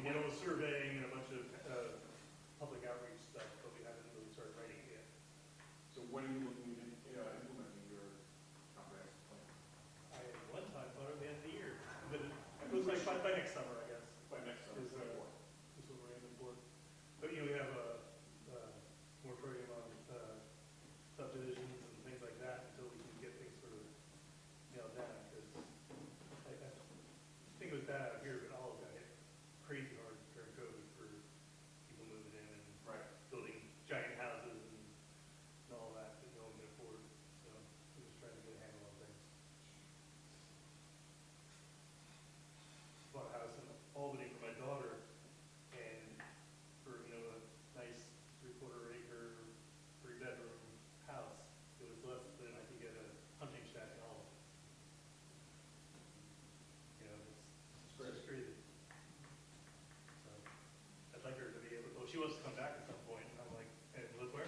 did all the surveying and a bunch of public outreach stuff, but we haven't really started writing it yet. So when are you looking at implementing your comprehensive plan? I at one time thought it would be the end of the year, but it was like by next summer, I guess. By next summer, Is, 24. is what we're aiming for. But we have a moratorium on subdivisions and things like that until we can get things sort of nailed down. Because I think it was bad out here, but all of that hit crazy hard during COVID for people moving in and Right. building giant houses and all that no one can afford. So we're just trying to get a handle on things. Bought a house in Albany for my daughter, and for a nice 3/4 acre, 3-bedroom house, it was less than I could get a hunting shack in Albany. It's just crazy. So I'd like her to be able. Well, she wants to come back at some point, and I'm like, hey, live where?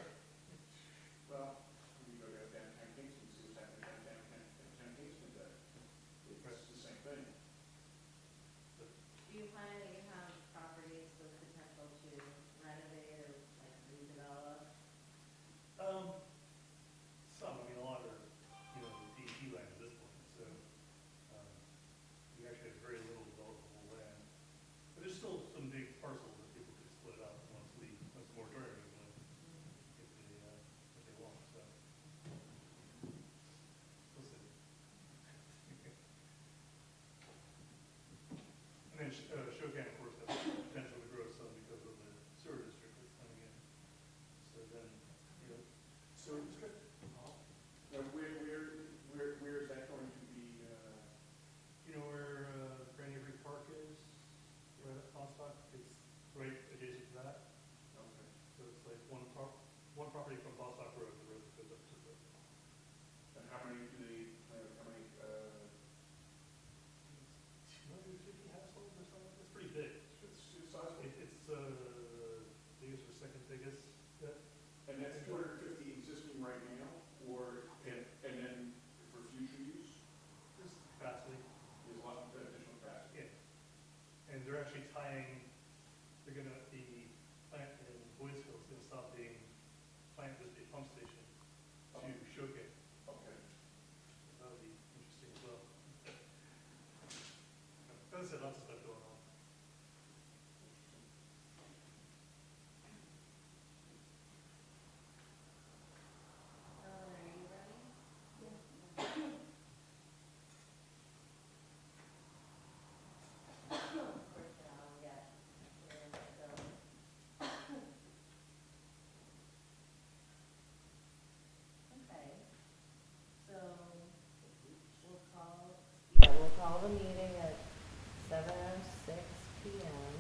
Well, we go to downtown Kingston, see what's happening downtown Kingston today. It's the same thing. Do you find that you have properties with potential to renovate or like redevelop? Some. I mean, a lot are, DEP land at this point, so we actually have very little developable land. But there's still some big parcels that people could split up once the moratorium is in, if they want. So we'll see. And then Shandaken, of course, has potential to grow some because of the sewer district that's coming in. So then, So it's good. Now, where is that going to be? you know where Granny Every Park is? Right at Comstock? It's right adjacent to that. Okay. So it's like one property from Comstock Road, the road that goes up to the, And how many do they, how many, 250 households or something. It's pretty big. it's sizable? It's biggest or second biggest. And that's 250 existing right now, or, and then for future use, There's capacity. there's a lot of additional capacity. Yeah. And they're actually tying, the plant in Boyceville is going to stop being plant with a pump station to Shandaken. Okay. That would be interesting as well. As I said, lots of stuff going on. Ellen, are you ready? First, I'll get Okay, so we'll call the meeting at 7:06 p.m.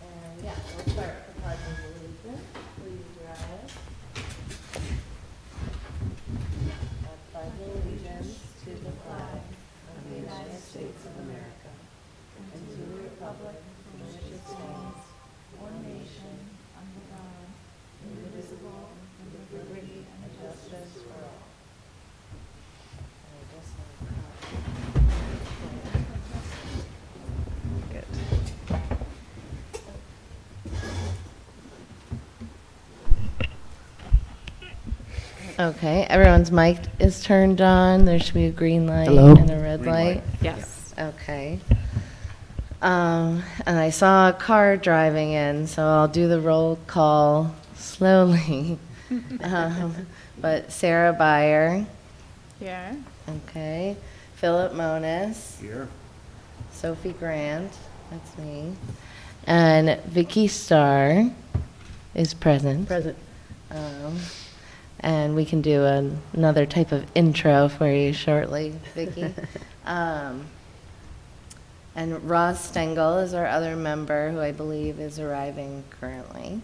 And we'll start with the pledge of allegiance. Please rise. I pledge allegiance to the flag of the United States of America and to the republic for which it stands, one nation, under God, indivisible, with liberty and justice for all. Good. Okay, everyone's mic is turned on. There should be a green light and a red light. Yes. Okay. And I saw a car driving in, so I'll do the roll call slowly. But Sarah Byer. Here. Okay. Philip Monis. Here. Sophie Grant. That's me. And Vicky Starr is present. Present. And we can do another type of intro for you shortly, Vicky. And Ross Stengel is our other member, who I believe is arriving currently.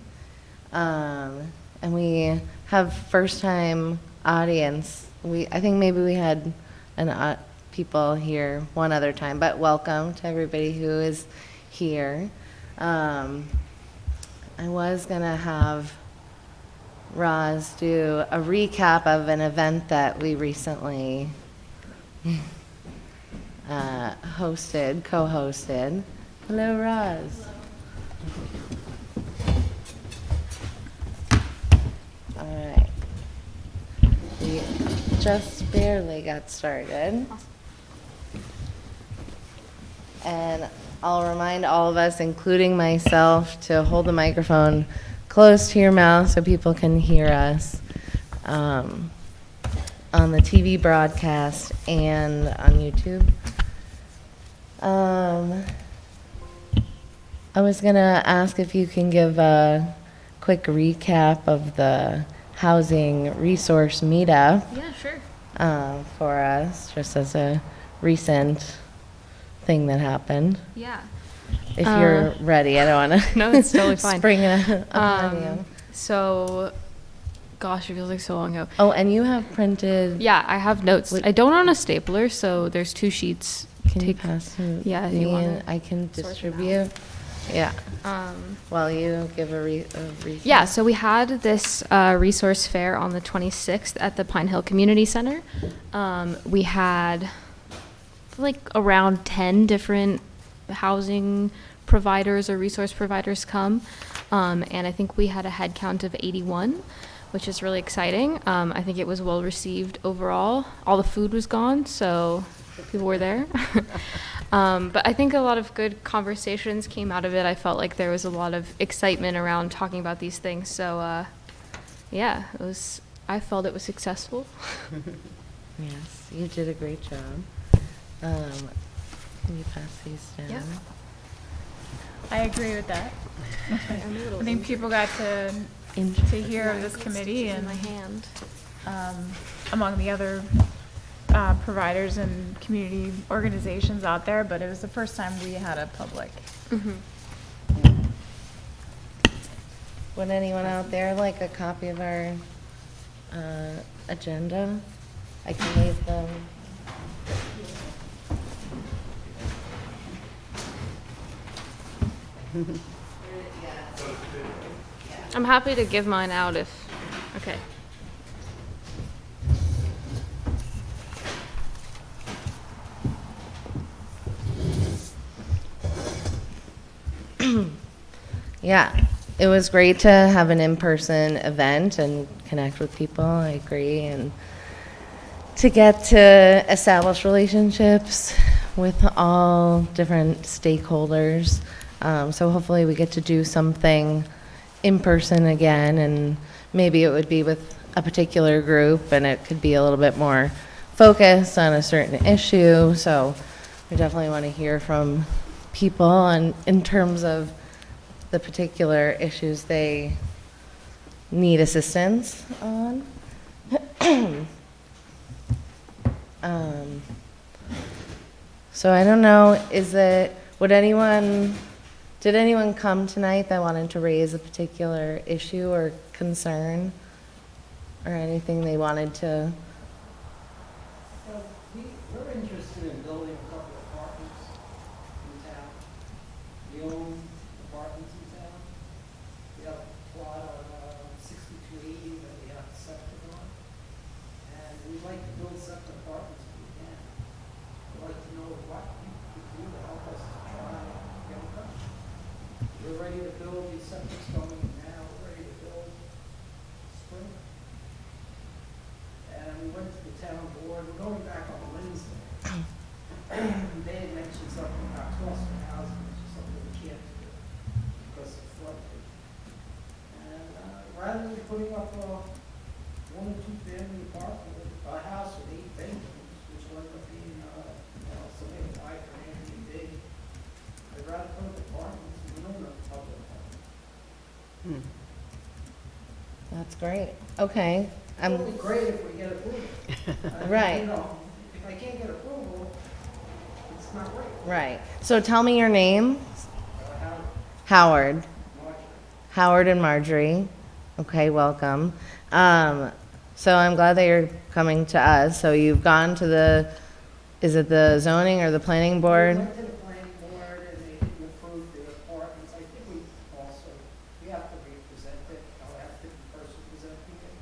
And we have first-time audience. I think maybe we had people here one other time, but welcome to everybody who is here. I was going to have Roz do a recap of an event that we recently co-hosted. Hello, Roz. All right. We just barely got started. And I'll remind all of us, including myself, to hold the microphone close to your mouth so people can hear us on the TV broadcast and on YouTube. I was going to ask if you can give a quick recap of the housing resource meetup Yeah, sure. for us, just as a recent thing that happened. Yeah. If you're ready, I don't want to No, it's totally fine. spring it upon you. So, gosh, it feels like so long ago. Oh, and you have printed. Yeah, I have notes. What- I don't own a stapler, so there's 2 sheets. Can you Take- pass to Yeah, if me you want and it. I can Sort them out. distribute? Yeah. Um, While you give a recap. Yeah, so we had this resource fair on the 26th at the Pine Hill Community Center. We had like around 10 different housing providers or resource providers come. And I think we had a head count of 81, which is really exciting. I think it was well received overall. All the food was gone, so people were there. But I think a lot of good conversations came out of it. I felt like there was a lot of excitement around talking about these things. So, yeah, I felt it was successful. Yes, you did a great job. Can you pass these down? Yeah. I agree with that. I'm a little I think people got to hear of this committee in my and hand. among the other providers and community organizations out there, but it was the first time we had a public. Would anyone out there like a copy of our agenda? I can leave them. I'm happy to give mine out if, okay. Yeah, it was great to have an in-person event and connect with people, I agree, and to get to establish relationships with all different stakeholders. So hopefully we get to do something in person again, and maybe it would be with a particular group and it could be a little bit more focused on a certain issue. So we definitely want to hear from people and in terms of the particular issues they need assistance on. So I don't know, did anyone come tonight that wanted to raise a particular issue or concern? Or anything they wanted to? We're interested in building a couple of apartments in town. We own apartments in town. We have a plot on 6280 that we have septic on. And we'd like to build septic apartments if we can. We'd like to know what you could do to help us to try and get them done. We're ready to build, these septic's going in now, we're ready to build spring. And we went to the town board, we're going back on Wednesday. They had mentioned something about cluster housing, which is something we can't do because of flooding. And rather than putting up a 1 or 2 family apartment, a house with 8 bedrooms, which will end up being, something like an Airbnb, I'd rather put up apartments and own a couple of apartments. That's great. Okay. It'll be great if we get approval. Right. You know, if I can't get approval, it's not great. Right. So tell me your name. How Howard. much? Howard and Marjorie. Okay, welcome. So I'm glad that you're coming to us. So you've gone to is it the zoning or the planning board? We went to the planning board and they didn't approve the apartments. I think we have to represent it, I'll have to person presenting it.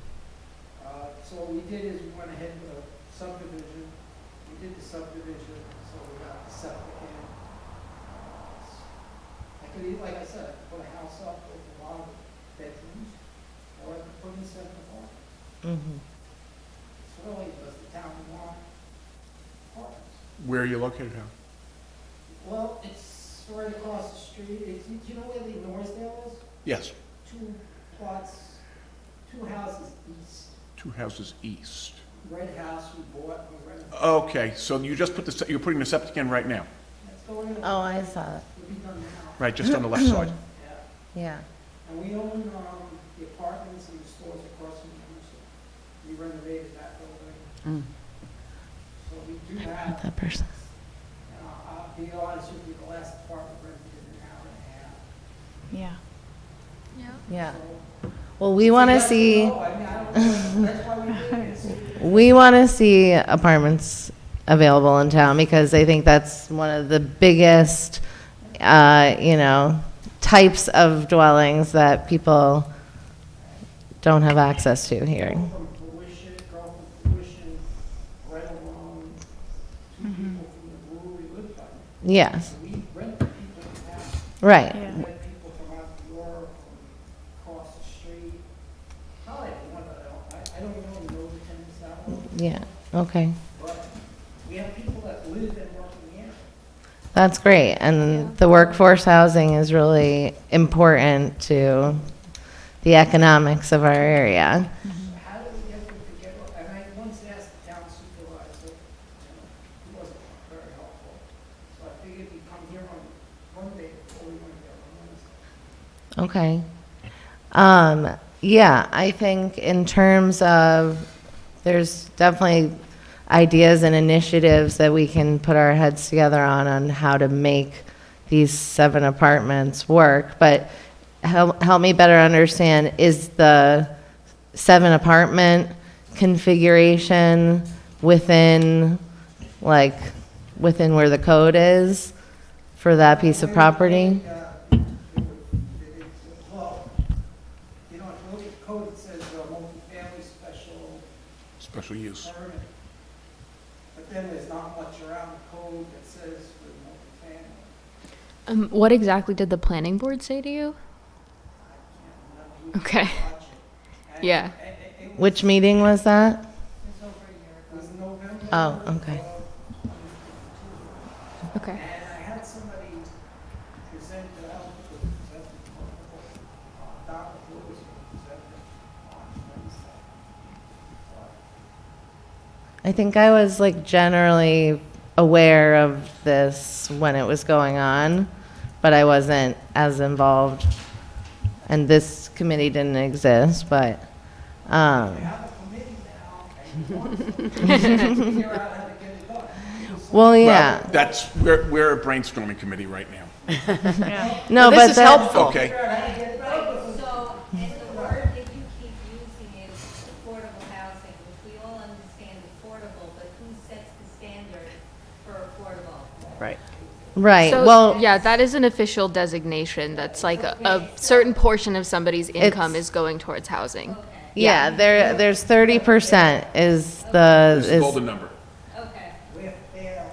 So what we did is we went ahead with a subdivision. We we did the subdivision, so we got the septic in. I could, like I said, I could put a house up with a lot of bedrooms, or I could put in 7 apartments. Mhm. So really, does the town want apartments? Where are you located, Hal? Well, it's right across the street. It's, do you know where the Norrisdale is? Yes, 2 plots, 2 houses east. 2 houses east. Red house we bought, we rented. Okay, so you just put you're putting the septic in right now? That's going in. Oh, I saw it. It'll be done now. Right, just on the left side. Yeah. Yeah. And we own, the apartments and the stores across from them, so we renovated that building. So we do have, That person. I'll be honest with you, the last apartment rented in an hour and a half. Yeah. Yeah. So- Well, we want to So see, yes or no, I mean, I don't know. That's why we did it. we want to see apartments available in town because I think that's one of the biggest, types of dwellings that people don't have access to here. Girl from fruition, right along, 2 people from the brewery lived by me. Yes, So we rent to people in town. right. Yeah. We rent people from out of York, from across the street. Probably one, I don't really know the tenants that well. Yeah, okay. But we have people that live and work in the area. That's great. And the workforce housing is really important to the economics of our area. So how do we get them together? And I once asked the town supervisor, he wasn't very helpful. So I figured he'd come here on Monday before we went there on Wednesday. Okay. Yeah, I think in terms of, there's definitely ideas and initiatives that we can put our heads together on how to make these 7 apartments work. But help me better understand, is the 7 apartment configuration within where the code is for that piece of property? Well, you know, if you look at the code, it says multifamily Special use. permit. But then there's not much around the code that says for multifamily. What exactly did the planning board say to you? I can't remember. Okay. You can watch it. And Yeah. it was- Which meeting was that? It was November. Oh, okay. Okay. And I had somebody present the help present Dr. Lewis presented on Wednesday. I think I was generally aware of this when it was going on, but I wasn't as involved. And this committee didn't exist, but, We have a committee now, and you want to figure out how to get it done. well, yeah. Well, that's, we're a brainstorming committee right now. Yeah. No, This but is that, helpful. Okay. Figure out how to get it done. Right, so, and the word that you keep using is affordable housing, which we all understand affordable, but who sets the standard for affordable? Right. right, So, well, yeah, that is an official designation. That's like a certain portion of somebody's income It's- is going towards housing. yeah, there's 30% is This is the golden number. Okay. We're fair housing.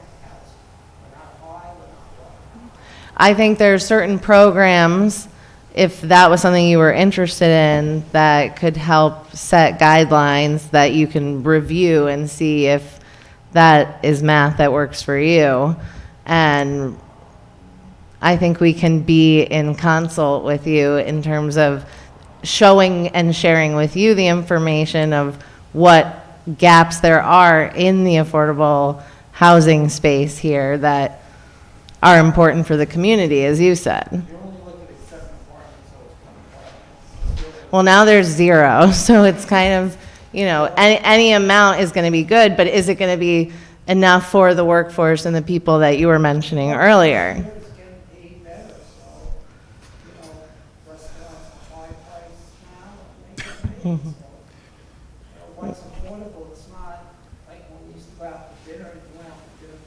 We're not high, we're not low. I think there's certain programs, if that was something you were interested in, that could help set guidelines that you can review and see if that is math that works for you. And I think we can be in consult with you in terms of showing and sharing with you the information of what gaps there are in the affordable housing space here that are important for the community, as you said. You're only looking at 7 apartments, so it's 20 apartments. Well, now there's 0, so it's kind of, any amount is going to be good, but is it going to be enough for the workforce and the people that you were mentioning earlier? It's getting paid better, so, restaurants are high price now, and they get paid, so. What's affordable, it's not like when we used to go out to dinner, and you went out to dinner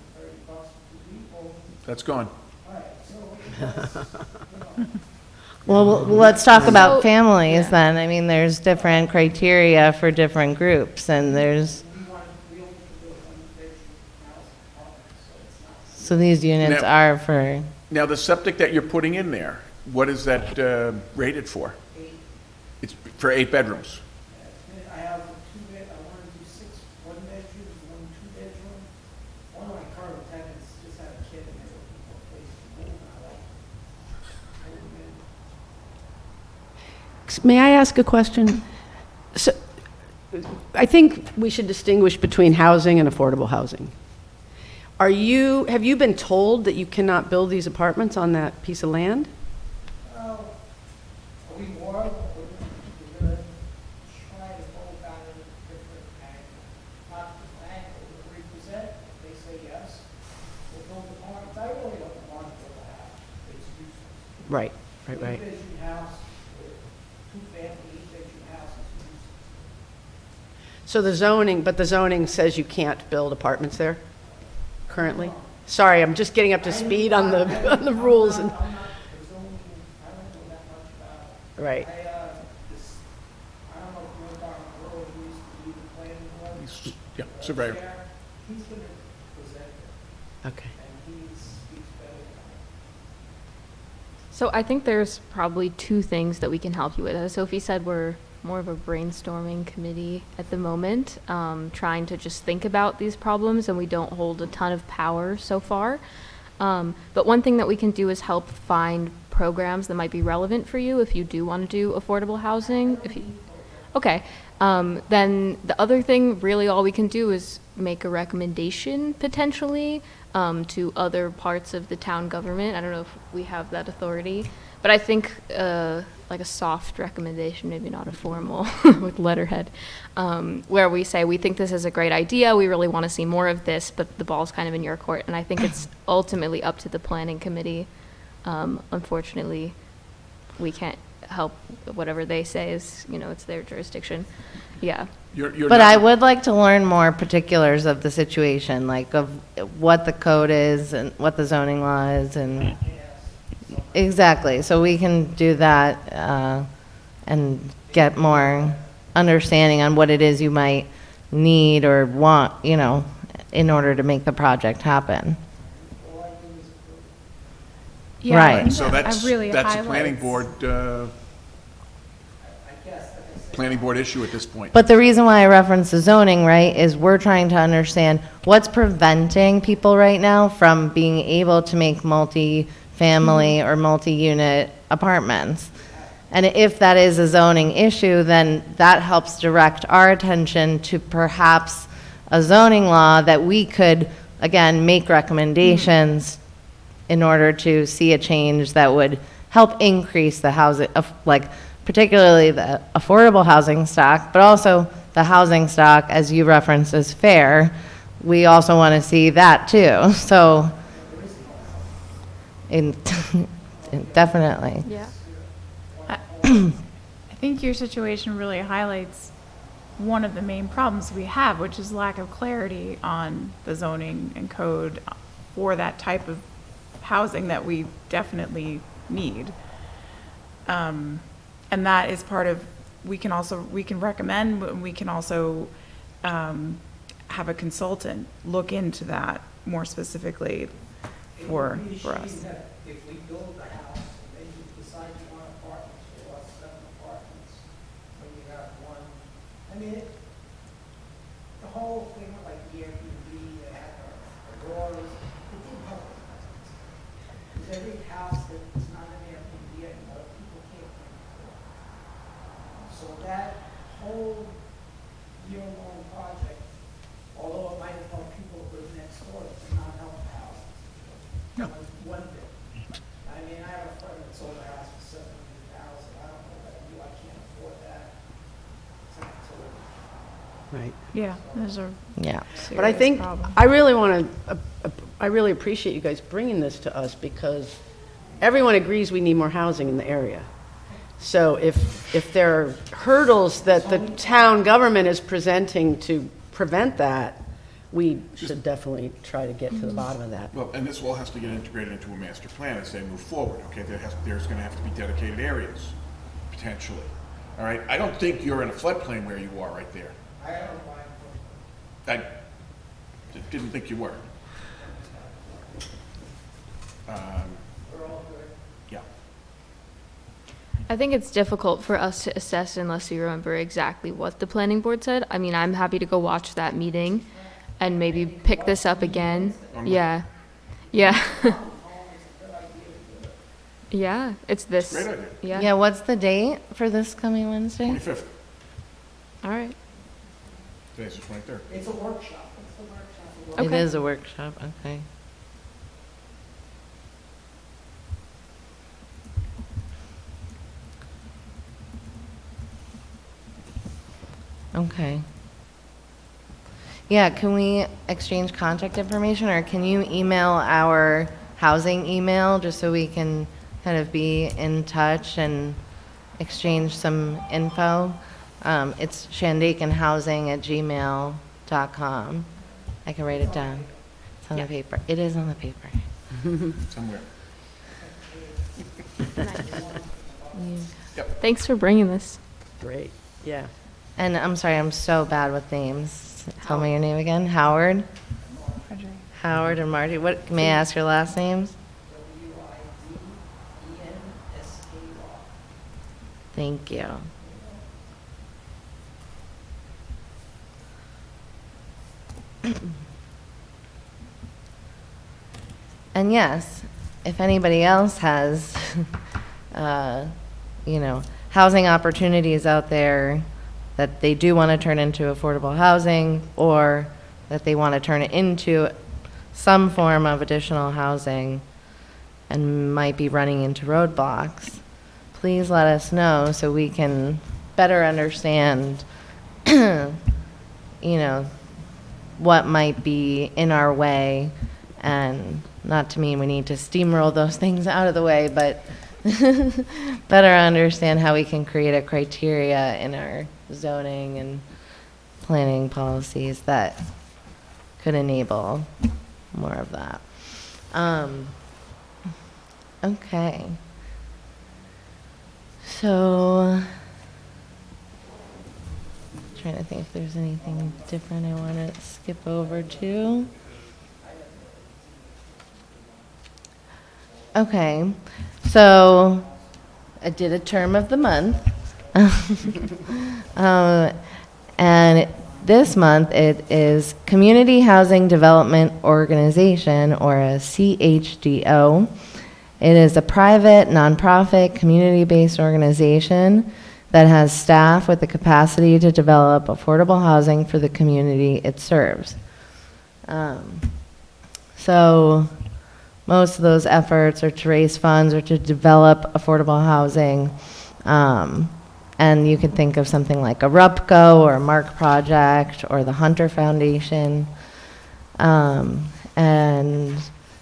for $30 for 2 people. That's gone. Right, so, Well, let's talk about So- families yeah. then. I mean, there's different criteria for different groups, and there's, we only can do it on bedroom housing. So these units Now- are for, Now, the septic that you're putting in there, what is that rated for? 8. It's for 8 bedrooms. I have I want to do 6 1-bedrooms, 1 2-bedroom. One of my current tenants just had a kid and they were looking for a place to move, and I moved in. May I ask a question? So, I think we should distinguish between housing and affordable housing. Have you been told that you cannot build these apartments on that piece of land? Well, are we more, we're gonna try to go about it a different angle. Not the angle we present, if they say yes, we'll build apartments. I really don't want to build a house, it's useless. Right. 8-bedroom house, 2-family, 8-bedroom house is useless. So the zoning says you can't build apartments there currently? Sorry, I'm just getting up to speed on the, on the rules and, I'm not, the zoning, I don't know that much about it. right. I don't know if you know Dr. Earl, who used to be the planning board. Yeah, surveyor. Chair. He's gonna present it, Okay. and he speaks better than I. So I think there's probably 2 things that we can help you with. As Sophie said, we're more of a brainstorming committee at the moment, trying to just think about these problems, and we don't hold a ton of power so far. But one thing that we can do is help find programs that might be relevant for you if you do want to do affordable housing. Okay. Then the other thing, really all we can do is make a recommendation potentially to other parts of the town government. I don't know if we have that authority, but I think like a soft recommendation, maybe not a formal with letterhead, where we say, we think this is a great idea, we really want to see more of this, but the ball's kind of in your court. And I think it's ultimately up to the planning committee. Unfortunately, we can't help whatever they say is, it's their jurisdiction. Yeah. You're but not- I would like to learn more particulars of the situation, like of what the code is and what the zoning law is and. Exactly, so we can do that and get more understanding on what it is you might need or want, in order to make the project happen. Yeah, Right. and So that's that really a planning highlights- board, planning board issue at this point. But the reason why I reference the zoning, right, is we're trying to understand what's preventing people right now from being able to make multi-family or multi-unit apartments. And if that is a zoning issue, then that helps direct our attention to perhaps a zoning law that we could, again, make recommendations in order to see a change that would help increase the housing, particularly the affordable housing stock, but also the housing stock, as you referenced, is fair. We also want to see that too. So, definitely. Yeah. I think your situation really highlights one of the main problems we have, which is lack of clarity on the zoning and code for that type of housing that we definitely need. And that is part of, we can recommend, but we can also have a consultant look into that more specifically for us. If we build a house and then you decide you want apartments, you want 7 apartments, when you have one, the whole thing like the Airbnb, they had our doors, it didn't help us. Because every house that's not an Airbnb anymore, people can't afford. So that whole year-long project, although it might have helped people who live next door, it did not help the house. No. One bit. I have a friend that sold a house for $700,000. I don't know about you, I can't afford that. It's not till- Right. Yeah, those are Yeah. But I serious think, problems. I really appreciate you guys bringing this to us because everyone agrees we need more housing in the area. So if there are hurdles that the town government is presenting to prevent that, we should definitely try to get to the bottom of that. Well, and this all has to get integrated into a master plan as they move forward, okay? There's gonna have to be dedicated areas, potentially. All right, I don't think you're in a floodplain where you are right there. I don't mind. I didn't think you were. We're all good. Yeah. I think it's difficult for us to assess unless we remember exactly what the planning board said. I mean, I'm happy to go watch that meeting and maybe pick this up again. Yeah. Yeah. Yeah, it's this. Great idea. Yeah. Yeah, what's the date for this coming Wednesday? 25th. All right. Today's the 23rd. It's a workshop. It's a workshop. It Okay. is a workshop, okay. Okay. Yeah, can we exchange contact information, or can you email our housing email just so we can kind of be in touch and exchange some info? It's shandakenhousing@gmail.com. I can write it down. It's on the paper. It is on the paper. Somewhere. Thanks for bringing this. Great, yeah. And I'm sorry, I'm so bad with names. Tell me your name again. Howard? Howard and Marty. What, may I ask your last names? WIDENSAY. Thank you. And yes, if anybody else has, housing opportunities out there that they do want to turn into affordable housing, or that they want to turn it into some form of additional housing and might be running into roadblocks, please let us know so we can better understand, what might be in our way. And not to mean we need to steamroll those things out of the way, but better understand how we can create a criteria in our zoning and planning policies that could enable more of that. Okay. So, trying to think if there's anything different I want to skip over to. Okay, so I did a term of the month. And this month it is Community Housing Development Organization, or a CHDO. It is a private, nonprofit, community-based organization that has staff with the capacity to develop affordable housing for the community it serves. So most of those efforts are to raise funds or to develop affordable housing. And you could think of something like a RUPCO or a MARC project or the Hunter Foundation. And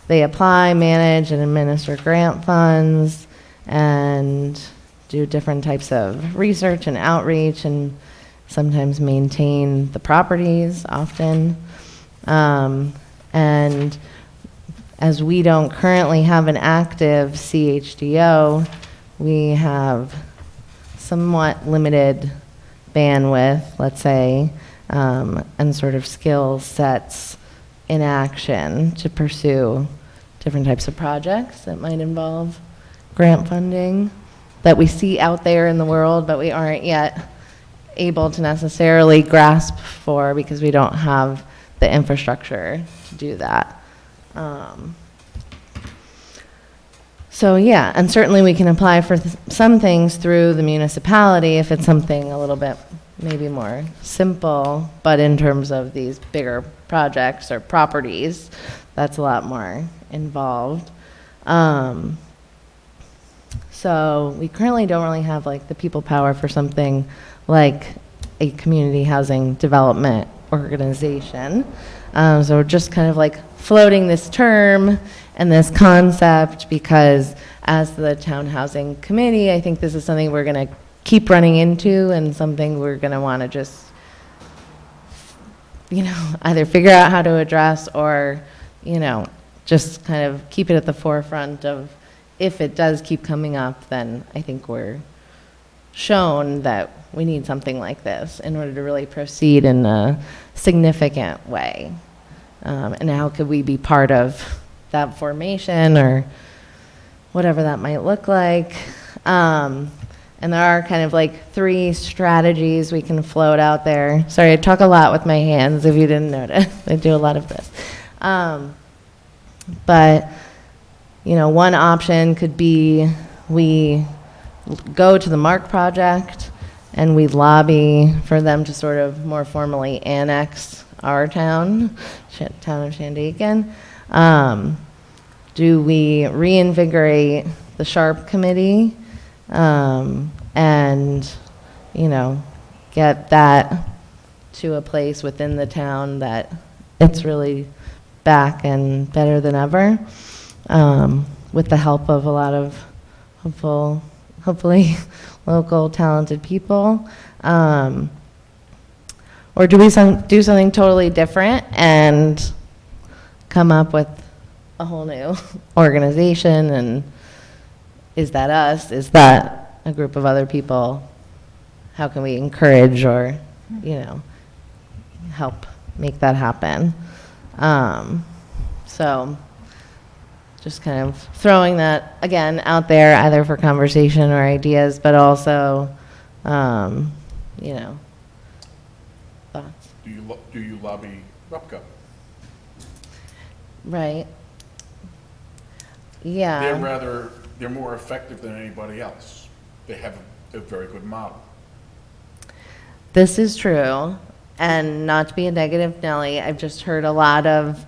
they apply, manage, and administer grant funds and do different types of research and outreach, and sometimes maintain the properties often. And as we don't currently have an active CHDO, we have somewhat limited bandwidth, let's say, and sort of skill sets in action to pursue different types of projects that might involve grant funding that we see out there in the world, but we aren't yet able to necessarily grasp for because we don't have the infrastructure to do that. So yeah, and certainly we can apply for some things through the municipality if it's something a little bit maybe more simple, but in terms of these bigger projects or properties, that's a lot more involved. So we currently don't really have like the people power for something like a community housing development organization. So we're just kind of like floating this term and this concept because as the town housing committee, I think this is something we're going to keep running into and something we're going to want to just, either figure out how to address or, just kind of keep it at the forefront of if it does keep coming up, then I think we're shown that we need something like this in order to really proceed in a significant way. And how could we be part of that formation or whatever that might look like. And there are kind of like 3 strategies we can float out there. Sorry, I talk a lot with my hands if you didn't notice. I do a lot of this. But, you know, one option could be we go to the Mark project and we lobby for them to sort of more formally annex our town, town of Shandaken. Do we reinvigorate the Sharp Committee and, you know, get that to a place within the town that it's really back and better than ever, with the help of a lot of hopefully local talented people? Or do we do something totally different and come up with a whole new organization? And is that us? Is that a group of other people? How can we encourage or, you know, help make that happen? So just kind of throwing that, again, out there, either for conversation or ideas, but also, you know, thoughts. Do you lobby RUPCO? Right. Yeah. They're more effective than anybody else. They have a very good model. This is true, and not to be a negative Nelly, I've just heard a lot of,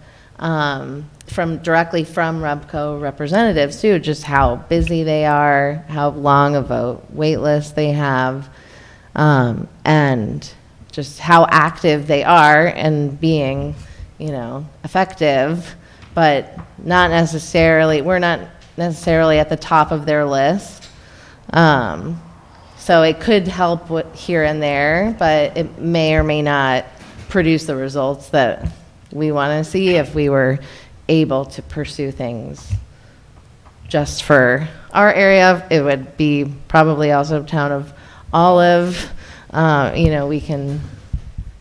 directly from RUPCO representatives too, just how busy they are, how long of a wait list they have, and just how active they are and being, you know, effective, but not necessarily, we're not necessarily at the top of their list. So it could help here and there, but it may or may not produce the results that we want to see if we were able to pursue things just for our area. It would be probably also town of Olive. You know, we can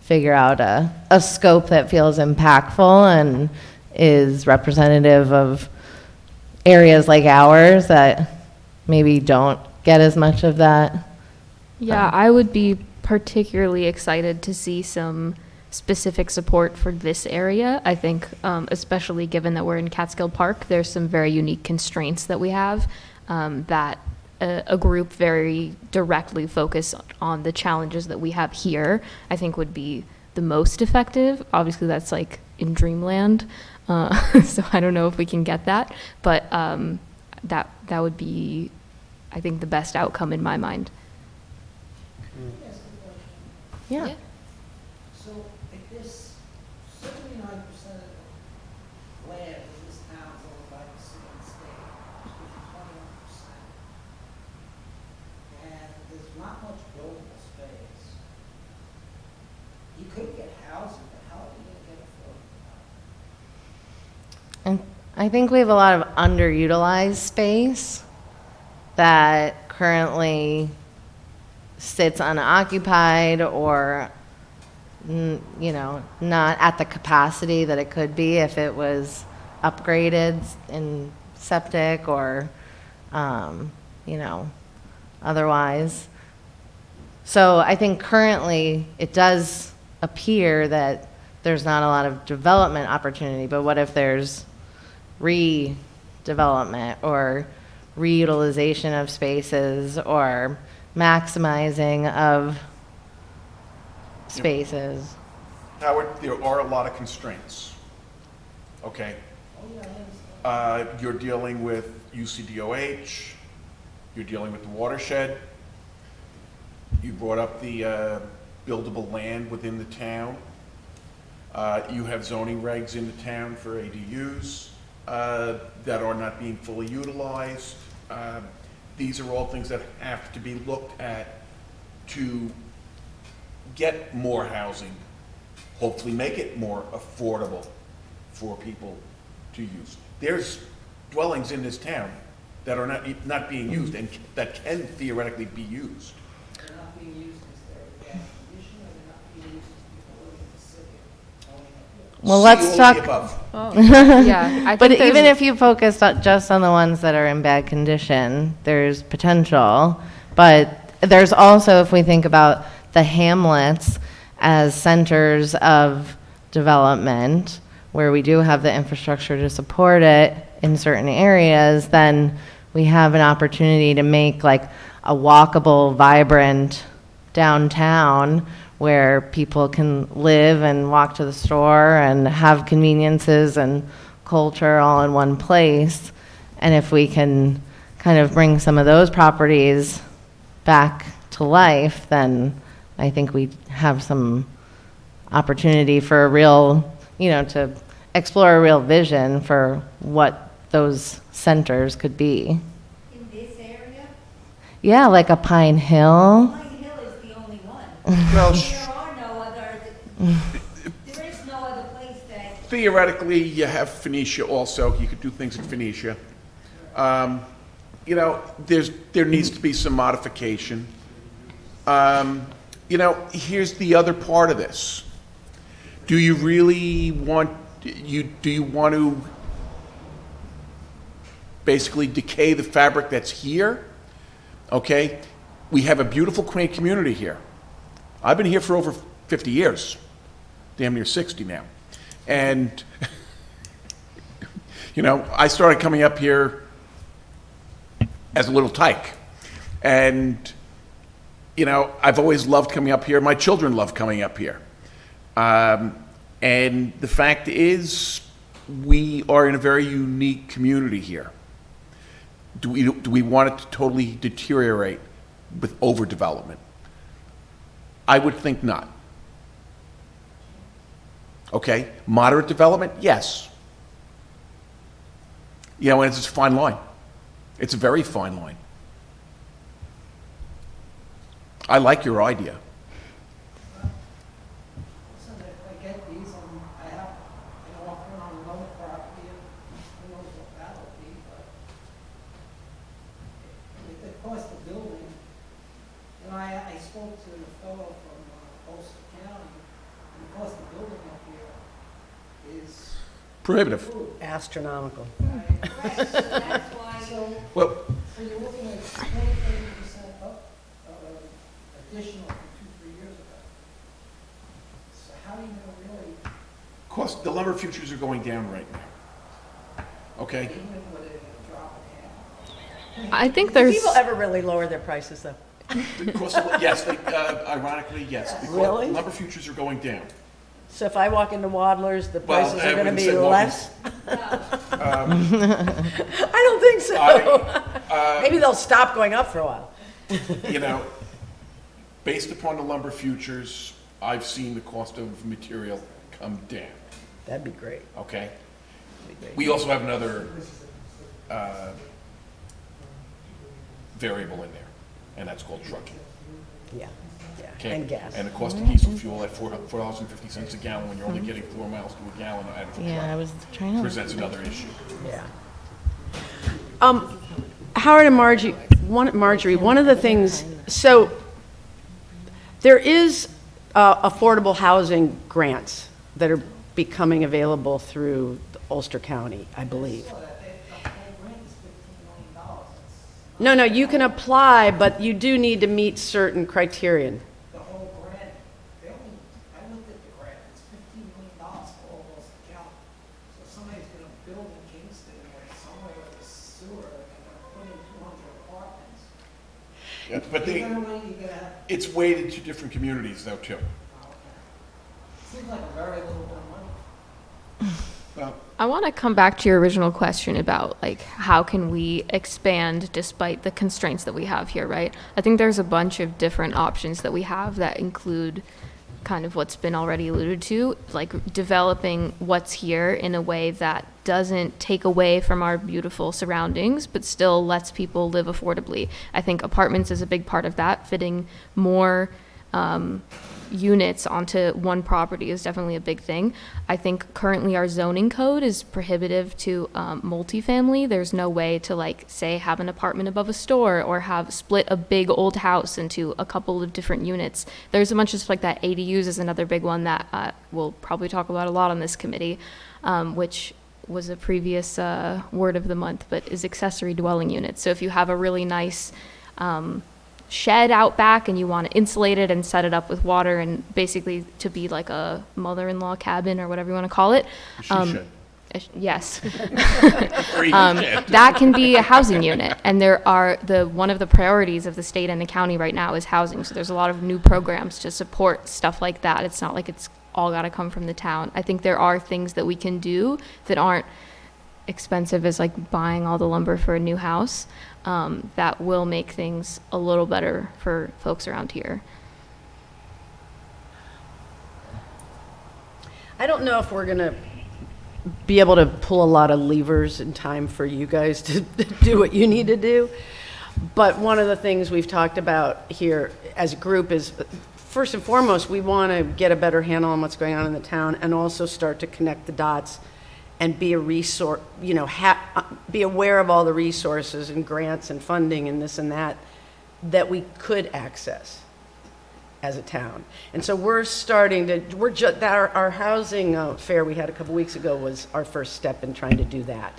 figure out a scope that feels impactful and is representative of areas like ours that maybe don't get as much of that. Yeah, I would be particularly excited to see some specific support for this area. I think, especially given that we're in Catskill Park, there's some very unique constraints that we have that a group very directly focused on the challenges that we have here, I think would be the most effective. Obviously, that's like in dreamland, so I don't know if we can get that, but that would be, I think, the best outcome in my mind. Ask a question. Yeah. So if this 79% of the land in this town is owned by the city and state, which gives you 21%, and there's not much buildable space, you could get housing, but how are you gonna get affordable housing? And I think we have a lot of underutilized space that currently sits unoccupied or, you know, not at the capacity that it could be if it was upgraded in septic or, you know, otherwise. So I think currently it does appear that there's not a lot of development opportunity, but what if there's redevelopment or reutilization of spaces or maximizing of spaces? Howard, there are a lot of constraints, okay? You're dealing with UCDOH, you're dealing with the watershed, you brought up the buildable land within the town, you have zoning regs in the town for ADUs that are not being fully utilized. These are all things that have to be looked at to get more housing, hopefully make it more affordable for people to use. There's dwellings in this town that are not being used and that can theoretically be used. They're not being used as their bad condition, or they're not being used as people living in the city, owning a Well, See let's all talk. the above. Yeah, I But think even there's- if you focused just on the ones that are in bad condition, there's potential. But there's also, if we think about the hamlets as centers of development, where we do have the infrastructure to support it in certain areas, then we have an opportunity to make like a walkable, vibrant downtown where people can live and walk to the store and have conveniences and culture all in one place. And if we can kind of bring some of those properties back to life, then I think we have some opportunity for a real, to explore a real vision for what those centers could be. In this area, Yeah, like a Pine Hill. Pine Hill is the only one. Well, There are no other, there is no other place that, theoretically, you have Phoenicia also. You could do things in Phoenicia. There needs to be some modification. Here's the other part of this. Do you really want, do you want to basically decay the fabric that's here? Okay? We have a beautiful, quaint community here. I've been here for over 50 years, damn near 60 now. And, I started coming up here as a little tyke. And, I've always loved coming up here. My children love coming up here. And the fact is, we are in a very unique community here. Do we want it to totally deteriorate with overdevelopment? I would think not. Okay, moderate development, yes. And it's a fine line. It's a very fine line. I like your idea. So that if I get these, I walk around on another property, and who knows what that'll be, but if the cost of building, I spoke to the fellow from Ulster County, and the cost of building up here is Prohibitive. Astronomical. right, so that's why, Well, so you're looking at 20-30% up, additional from 2-3 years ago. So how are you gonna really, the lumber futures are going down right now. Okay? even with it drop in half? I think Do there's. people ever really lower their prices, though? Yes, ironically, yes. Really? Lumber futures are going down. So if I walk into Waddlers, the Well, prices I are going to wouldn't be say walking. less? no, I don't think so. Maybe they'll stop going up for a while. Based upon the lumber futures, I've seen the cost of material come down, That'd be great. okay? That'd be great. We also have another variable in there, and that's called trucking. Yeah, yeah, Okay? and gas. And the cost of diesel fuel at $4.50 a gallon, when you're only getting 4 miles to a gallon out of the Yeah, I truck, was trying to. presents another issue. Yeah. Howard and Marjorie, one of the things, so there is affordable housing grants that are becoming available through Ulster County, I believe. The whole grant is $15 million. No, you can apply, but you do need to meet certain criterion. The whole grant, I looked at the grant, it's $15 million for all those accounts. So if somebody's gonna build in Kingston or somewhere with a sewer, and they're putting 200 apartments, Yeah, but you're gonna have, it's weighted to different communities though, too. seems like a very little bit of money. Well, I want to come back to your original question about like how can we expand despite the constraints that we have here, right? I think there's a bunch of different options that we have that include kind of what's been already alluded to, like developing what's here in a way that doesn't take away from our beautiful surroundings, but still lets people live affordably. I think apartments is a big part of that. Fitting more units onto one property is definitely a big thing. I think currently our zoning code is prohibitive to multifamily. There's no way to like say have an apartment above a store or have split a big old house into a couple of different units. There's a bunch of stuff like that. ADUs is another big one that we'll probably talk about a lot on this committee. which was a previous word of the month, but is accessory dwelling units. So if you have a really nice shed out back and you want to insulate it and set it up with water and basically to be like a mother-in-law cabin or whatever you want to call it. Shed. Yes. Or even shed. That can be a housing unit. And there are one of the priorities of the state and the county right now is housing. So there's a lot of new programs to support stuff like that. It's not like it's all got to come from the town. I think there are things that we can do that aren't expensive as like buying all the lumber for a new house, that will make things a little better for folks around here. I don't know if we're going to be able to pull a lot of levers in time for you guys to do what you need to do. But one of the things we've talked about here as a group is, first and foremost, we want to get a better handle on what's going on in the town and also start to connect the dots and be a resource, be aware of all the resources and grants and funding and this and that we could access as a town. And so we're starting to, our housing fair we had a couple weeks ago was our first step in trying to do that.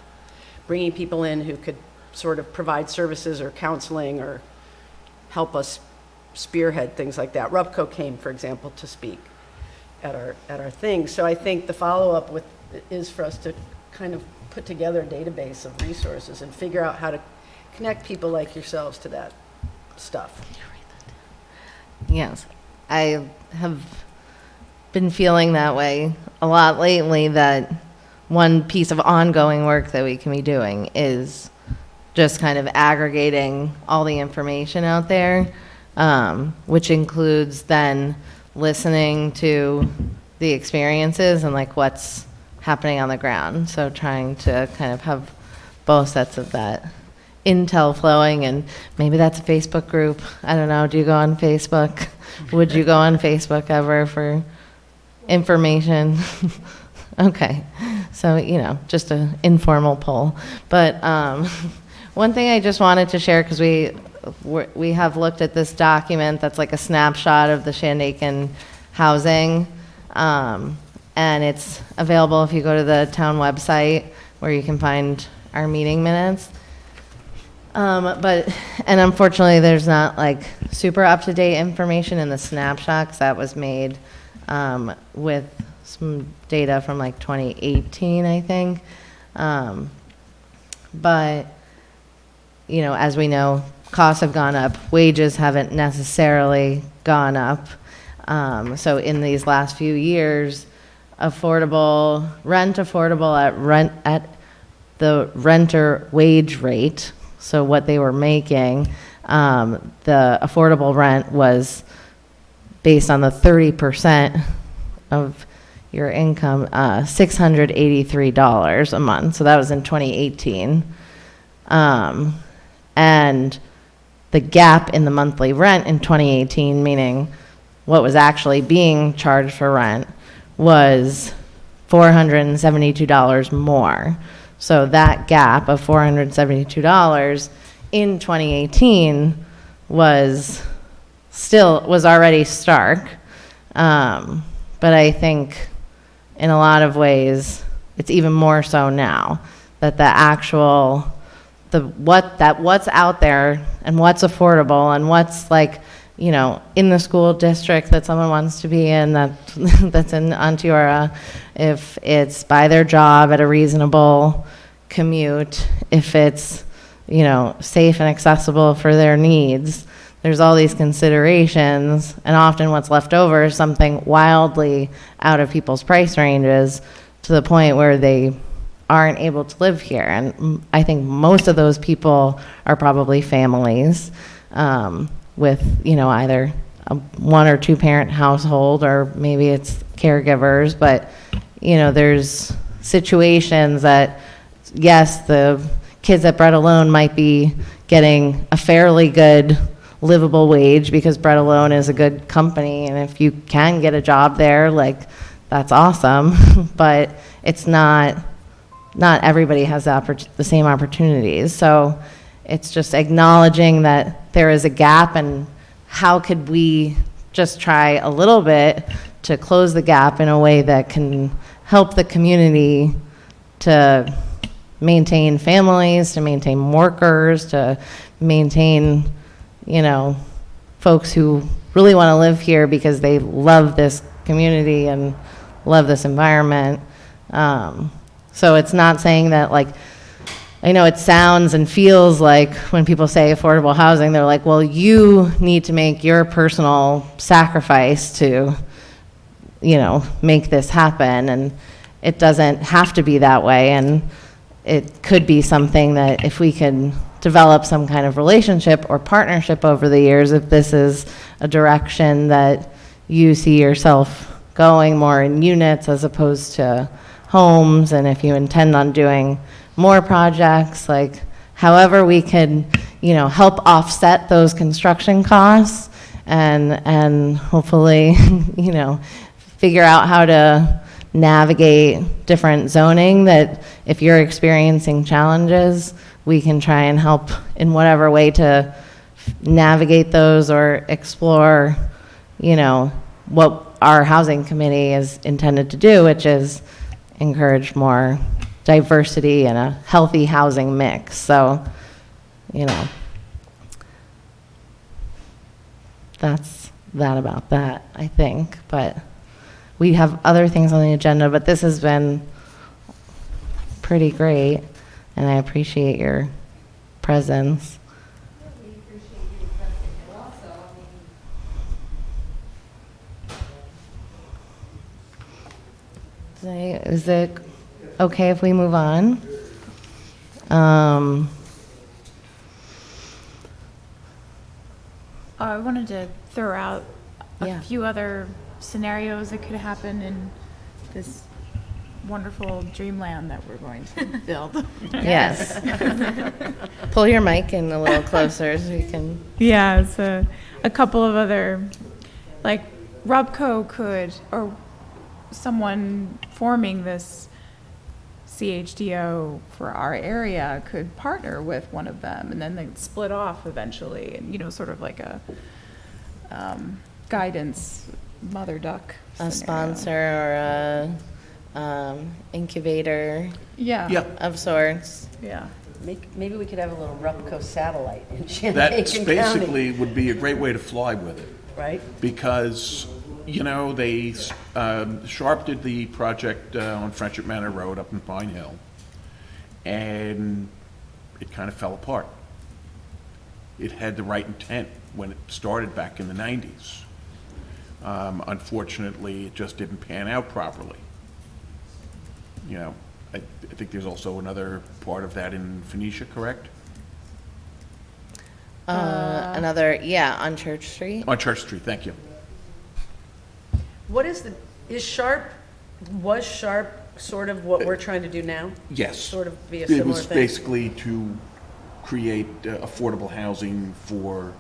Bringing people in who could sort of provide services or counseling or help us spearhead things like that. Rupco came, for example, to speak at our thing. So I think the follow-up is for us to kind of put together a database of resources and figure out how to connect people like yourselves to that stuff. Yes, I have been feeling that way a lot lately, that one piece of ongoing work that we can be doing is just kind of aggregating all the information out there, which includes then listening to the experiences and like what's happening on the ground. So trying to kind of have both sets of that intel flowing, and maybe that's a Facebook group. I don't know. Do you go on Facebook? Would you go on Facebook ever for information? Okay. So, just an informal poll. But one thing I just wanted to share, because we have looked at this document that's like a snapshot of the Shandaken housing, and it's available if you go to the town website where you can find our meeting minutes. And unfortunately, there's not like super up-to-date information in the snapshot, 'cause that was made with some data from like 2018, I think. But, as we know, costs have gone up, wages haven't necessarily gone up. So in these last few years, affordable at the renter wage rate, so what they were making, the affordable rent was based on the 30% of your income, $683 a month. So that was in 2018. And the gap in the monthly rent in 2018, meaning what was actually being charged for rent, was $472 more. So that gap of $472 in 2018 was already stark. But I think in a lot of ways it's even more so now, that the actual what's out there and what's affordable and what's like, in the school district that someone wants to be in, that's in Ontiora, if it's by their job at a reasonable commute, if it's, safe and accessible for their needs. There's all these considerations, and often what's left over is something wildly out of people's price ranges to the point where they aren't able to live here. And I think most of those people are probably families with, either a 1 or 2 parent household, or maybe it's caregivers. But, there's situations that, yes, the kids at Bread Alone might be getting a fairly good livable wage because Bread Alone is a good company, and if you can get a job there, like, that's awesome. But it's not everybody has the same opportunities. So it's just acknowledging that there is a gap, and how could we just try a little bit to close the gap in a way that can help the community to maintain families, to maintain workers, to maintain, you know, folks who really want to live here because they love this community and love this environment. So it's not saying that, like, I know it sounds and feels like when people say affordable housing, they're like, well, you need to make your personal sacrifice to, you know, make this happen. And it doesn't have to be that way. And it could be something that if we can develop some kind of relationship or partnership over the years, if this is a direction that you see yourself going more in units as opposed to homes, and if you intend on doing more projects, like however we could, you know, help offset those construction costs and hopefully, you know, figure out how to navigate different zoning, that if you're experiencing challenges, we can try and help in whatever way to navigate those or explore, you know, what our housing committee is intended to do, which is encourage more diversity and a healthy housing mix. So, you know, that's that about that, I think. But we have other things on the agenda, but this has been pretty great, and I appreciate your presence. We appreciate you addressing it also. I mean, Is it okay if we move on? I wanted to throw out Yeah. a few other scenarios that could happen in this wonderful dreamland that we're going to build. Yes. Pull your mic in a little closer so you can. Yeah, it's a couple of other, like Rubco could, or someone forming this CHDO for our area could partner with one of them, and then they'd split off eventually, and, you know, sort of like a guidance mother duck A scenario. sponsor or a incubator Yeah. Yeah, of sorts. Yeah. Maybe we could have a little Rupco satellite in that Shandaken County, basically would be a great way to fly with it. right? Because, you know, they, Sharp did the project on Friendship Manor Road up in Pine Hill, and it kind of fell apart. It had the right intent when it started back in the 90s. Unfortunately, it just didn't pan out properly. You know, I think there's also another part of that in Phoenicia, correct? Another, yeah, on Church Street. On Church Street, thank you. What is was Sharp sort of what we're trying to do now? Yes. Sort of be a It similar was thing? basically to create affordable housing for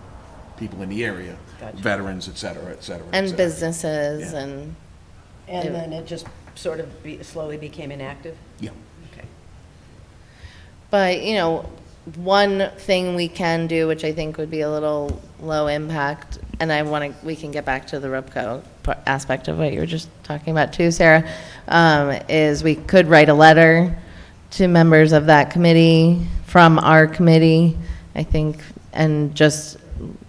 people in the area, Gotcha. veterans, et cetera, et cetera. et And cetera. businesses Yeah. And then it just sort of slowly became inactive? Yeah. Okay. But, you know, one thing we can do, which I think would be a little low impact, and we can get back to the Rubco aspect of what you were just talking about too, Sarah, is we could write a letter to members of that committee from our committee, I think, and just,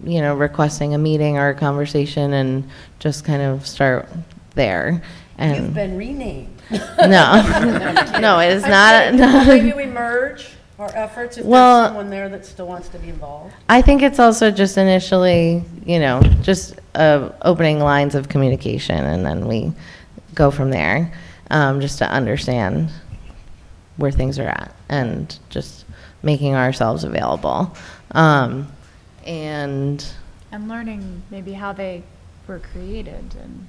you know, requesting a meeting or a conversation and just kind of start there. You've And been renamed. no, no, it is not. Maybe we merge our efforts if Well- there's someone there that still wants to be involved. I think it's also just initially, you know, just opening lines of communication, and then we go from there, just to understand where things are at and just making ourselves available. And And learning maybe how they were created, and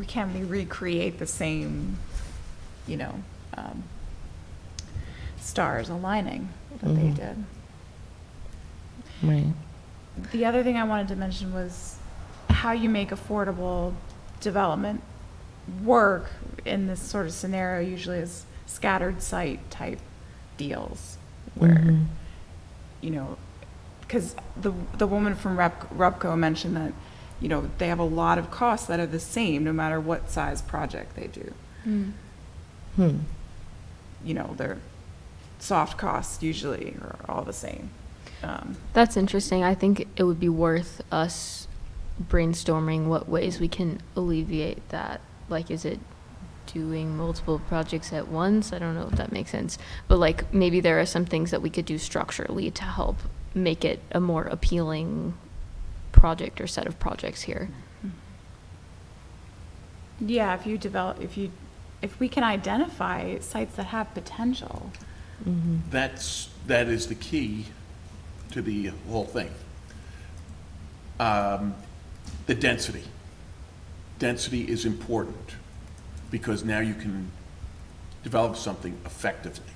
can we recreate the same, you know, stars aligning that they Mhm. did. right. The other thing I wanted to mention was how you make affordable development work in this sort of scenario usually is scattered site type deals where, Mhm. you know, because the woman from Rubco mentioned that you know, they have a lot of costs that are the same no matter what size project they do. Hmm. You know, their soft costs usually are all the same. That's interesting. I think it would be worth us brainstorming what ways we can alleviate that. Like, is it doing multiple projects at once? I don't know if that makes sense. But like, maybe there are some things that we could do structurally to help make it a more appealing project or set of projects here. Yeah, if we can identify sites that have potential. That is the key to the whole thing. The density. Density is important because now you can develop something effectively.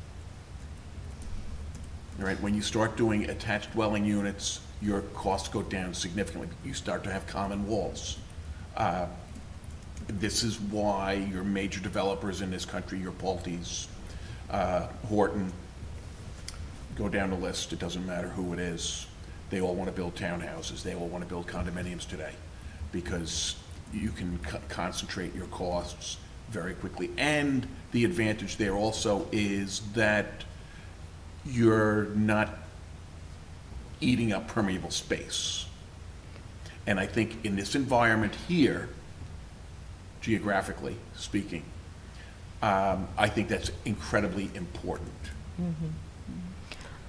All right, when you start doing attached dwelling units, your costs go down significantly. You start to have common walls. This is why your major developers in this country, your Pulte's, Horton, go down the list, it doesn't matter who it is, they all want to build townhouses, they all want to build condominiums today, because you can concentrate your costs very quickly. And the advantage there also is that you're not eating up permeable space. And I think in this environment here, geographically speaking, I think that's incredibly important.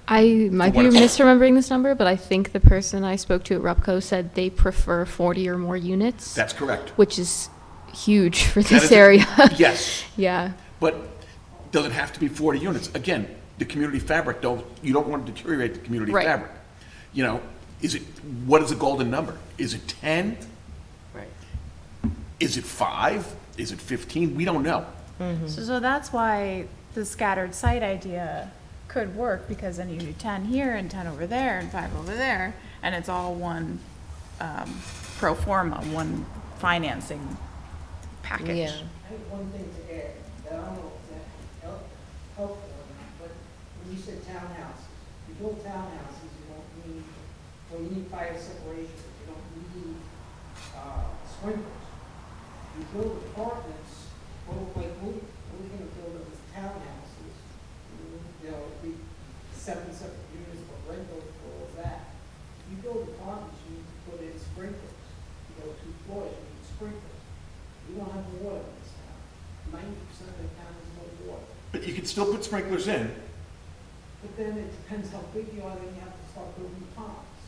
I might be misremembering this number, but I think the person I spoke to at RUPCO said they prefer 40 or more units. That's correct. Which is huge for That this is area. Yes. Yeah. But does it have to be 40 units? Again, the community fabric, you don't want to deteriorate the community Right. fabric. You know, what is the golden number? Is it 10? Right. Is it 5? Is it 15? We don't know. So that's why the scattered site idea could work, because then you do 10 here and 10 over there and 5 over there, and it's all one pro forma, one financing package. Yeah. I have one thing to add, that I don't know if that helpful or not, but when you said townhouses, you build townhouses, you don't need, well, you need fire separation, but you don't need sprinklers. You build apartments, well, like we're gonna build them as townhouses, you know, it'd be 7 separate units for rentals for all of that. If you build apartments, you need to put in sprinklers. You go 2 floors, you need sprinklers. We don't have water in this town. 90% of the town has no water. But you can still put sprinklers in. But then it depends how big you are, then you have to start building ponds.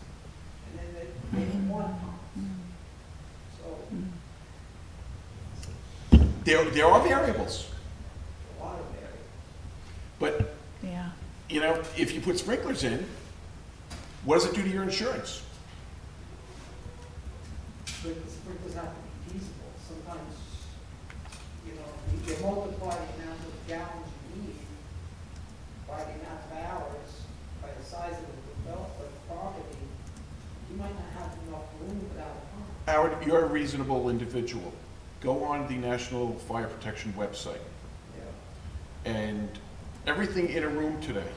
And then they don't want ponds. So, There are variables. a lot of areas. But, Yeah. you know, if you put sprinklers in, what does it do to your insurance? But the sprinklers have to be feasible. Sometimes, you know, you multiply the amount of gallons you need by the amount of hours, by the size of the property, you might not have enough room without a pump. Howard, you're a reasonable individual. Go on the National Fire Protection website, Yeah. and everything in a room today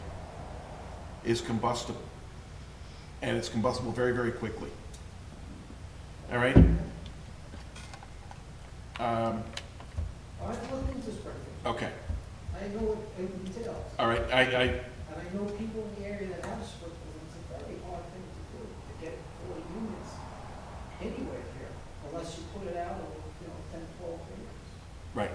is combustible. And it's combustible very, very quickly. All right? I've looked into sprinklers. Okay. I know it in detail. All right, And I know people in the area that have sprinklers, and it's a very hard thing to do, to get 40 units anywhere here, unless you put it out over, 10, 12 acres. right.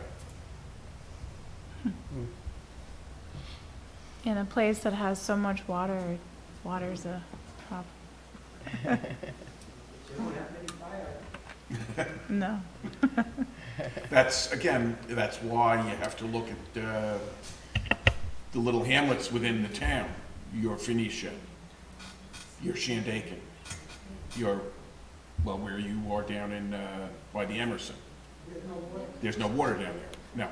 In a place that has so much water, water's a problem. So you don't have many fire. No. That's why you have to look at the little hamlets within the town. Your Phoenicia, your Shandaken, where you are down in, by the Emerson. There's no water. There's no water down there, no.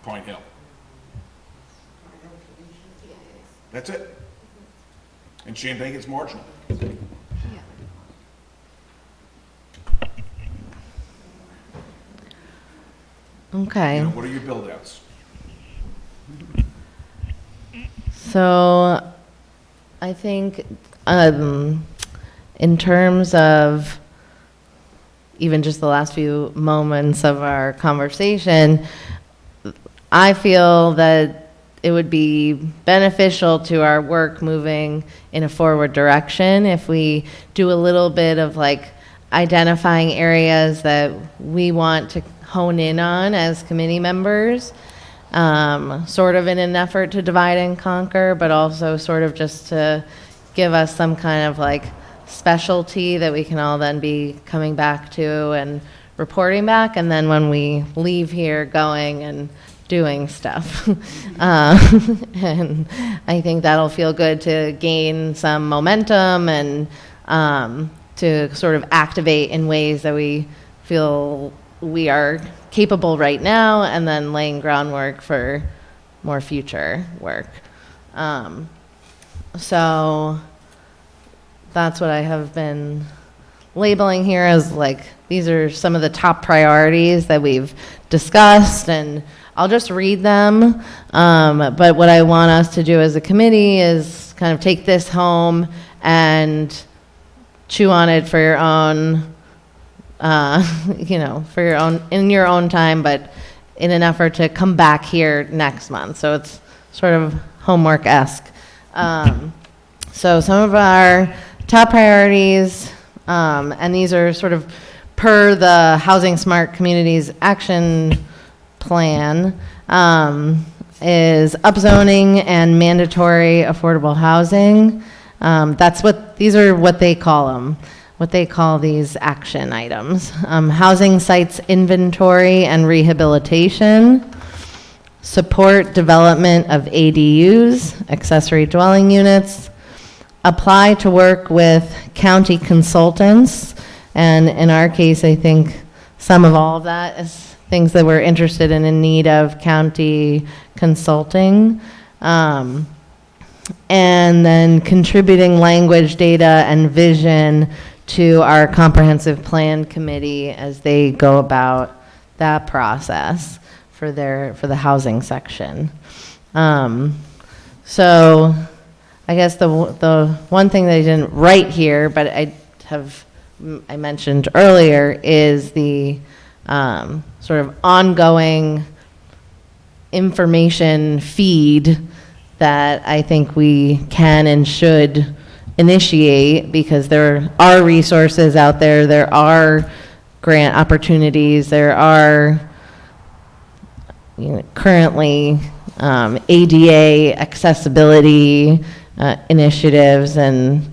Pine Hill, I know Phoenicia. that's it. And Shandaken's marginal. Okay. You know, what are your build-outs? So I think in terms of even just the last few moments of our conversation, I feel that it would be beneficial to our work moving in a forward direction if we do a little bit of like identifying areas that we want to hone in on as committee members, sort of in an effort to divide and conquer, but also sort of just to give us some kind of like specialty that we can all then be coming back to and reporting back, and then when we leave here going and doing stuff. And I think that'll feel good to gain some momentum and to sort of activate in ways that we feel we are capable right now, and then laying groundwork for more future work. So that's what I have been labeling here as like, these are some of the top priorities that we've discussed, and I'll just read them. But what I want us to do as a committee is kind of take this home and chew on it for your own, for your own, in your own time, but in an effort to come back here next month. So it's sort of homework-esque. So some of our top priorities, and these are sort of per the Housing Smart Communities Action Plan, is upzoning and mandatory affordable housing. These are what they call them, what they call these action items. Housing sites inventory and rehabilitation, support development of ADUs, accessory dwelling units, apply to work with county consultants, and in our case, I think some of all of that is things that we're interested in need of county consulting. And then contributing language, data, and vision to our comprehensive plan committee as they go about that process for the housing section. So I guess the one thing that I didn't write here, but I mentioned earlier, is the sort of ongoing information feed that I think we can and should initiate, because there are resources out there, there are grant opportunities, there are currently ADA accessibility initiatives and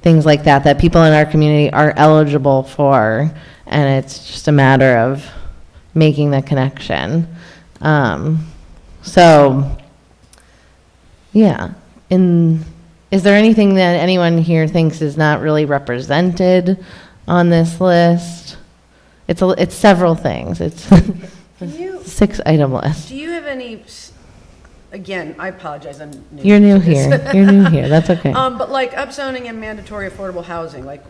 things like that people in our community are eligible for, and it's just a matter of making the connection. So yeah, is there anything that anyone here thinks is not really represented on this list? It's several things. It's a 6-item list. Do you have any, again, I apologize, I'm new. You're new to this. here. You're new here. That's okay. But like upzoning and mandatory affordable housing, like,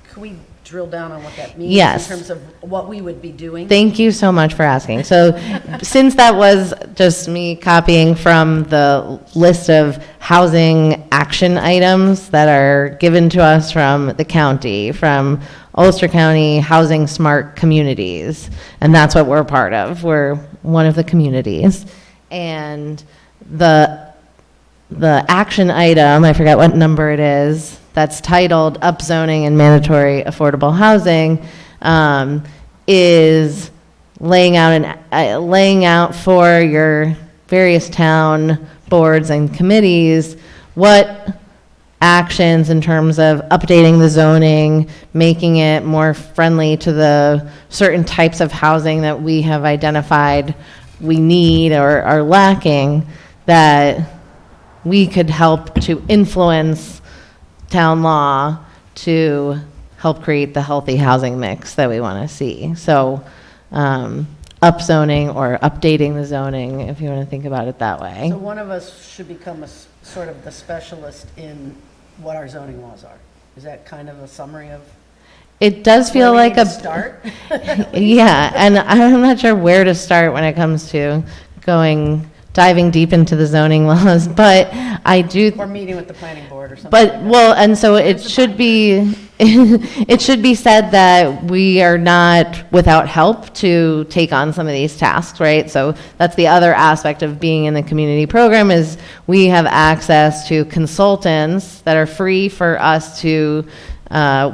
can we drill down on what that means? Yes. In terms of what we would be doing? Thank you so much for asking. So since that was just me copying from the list of housing action items that are given to us from the county, from Ulster County Housing Smart Communities, and that's what we're part of. We're one of the communities. And the action item, I forgot what number it is, that's titled upzoning and mandatory affordable housing, is laying out for your various town boards and committees what actions in terms of updating the zoning, making it more friendly to the certain types of housing that we have identified we need or are lacking, that we could help to influence town law to help create the healthy housing mix that we want to see. So upzoning or updating the zoning, if you want to think about it that way. So one of us should become sort of the specialist in what our zoning laws are. Is that kind of a summary of? It does feel where we like need to start? Yeah, and I'm not sure where to start when it comes to going diving deep into the zoning laws, but I do. Or meeting with the planning board or something But, like that. well, and so it should be, it should be said that we are not without help to take on some of these tasks, right? So that's the other aspect of being in the community program is we have access to consultants that are free for us to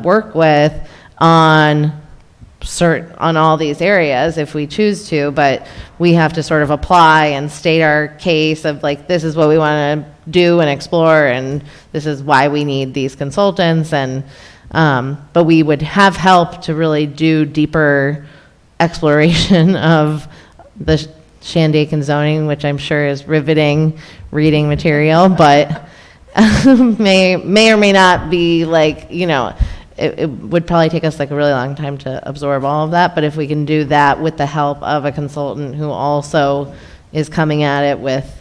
work with on on all these areas if we choose to, but we have to sort of apply and state our case of like, this is what we want to do and explore, and this is why we need these consultants, and but we would have help to really do deeper exploration of the Shandaken zoning, which I'm sure is riveting reading material, but may or may not be like, you know, it would probably take us like a really long time to absorb all of that, but if we can do that with the help of a consultant who also is coming at it with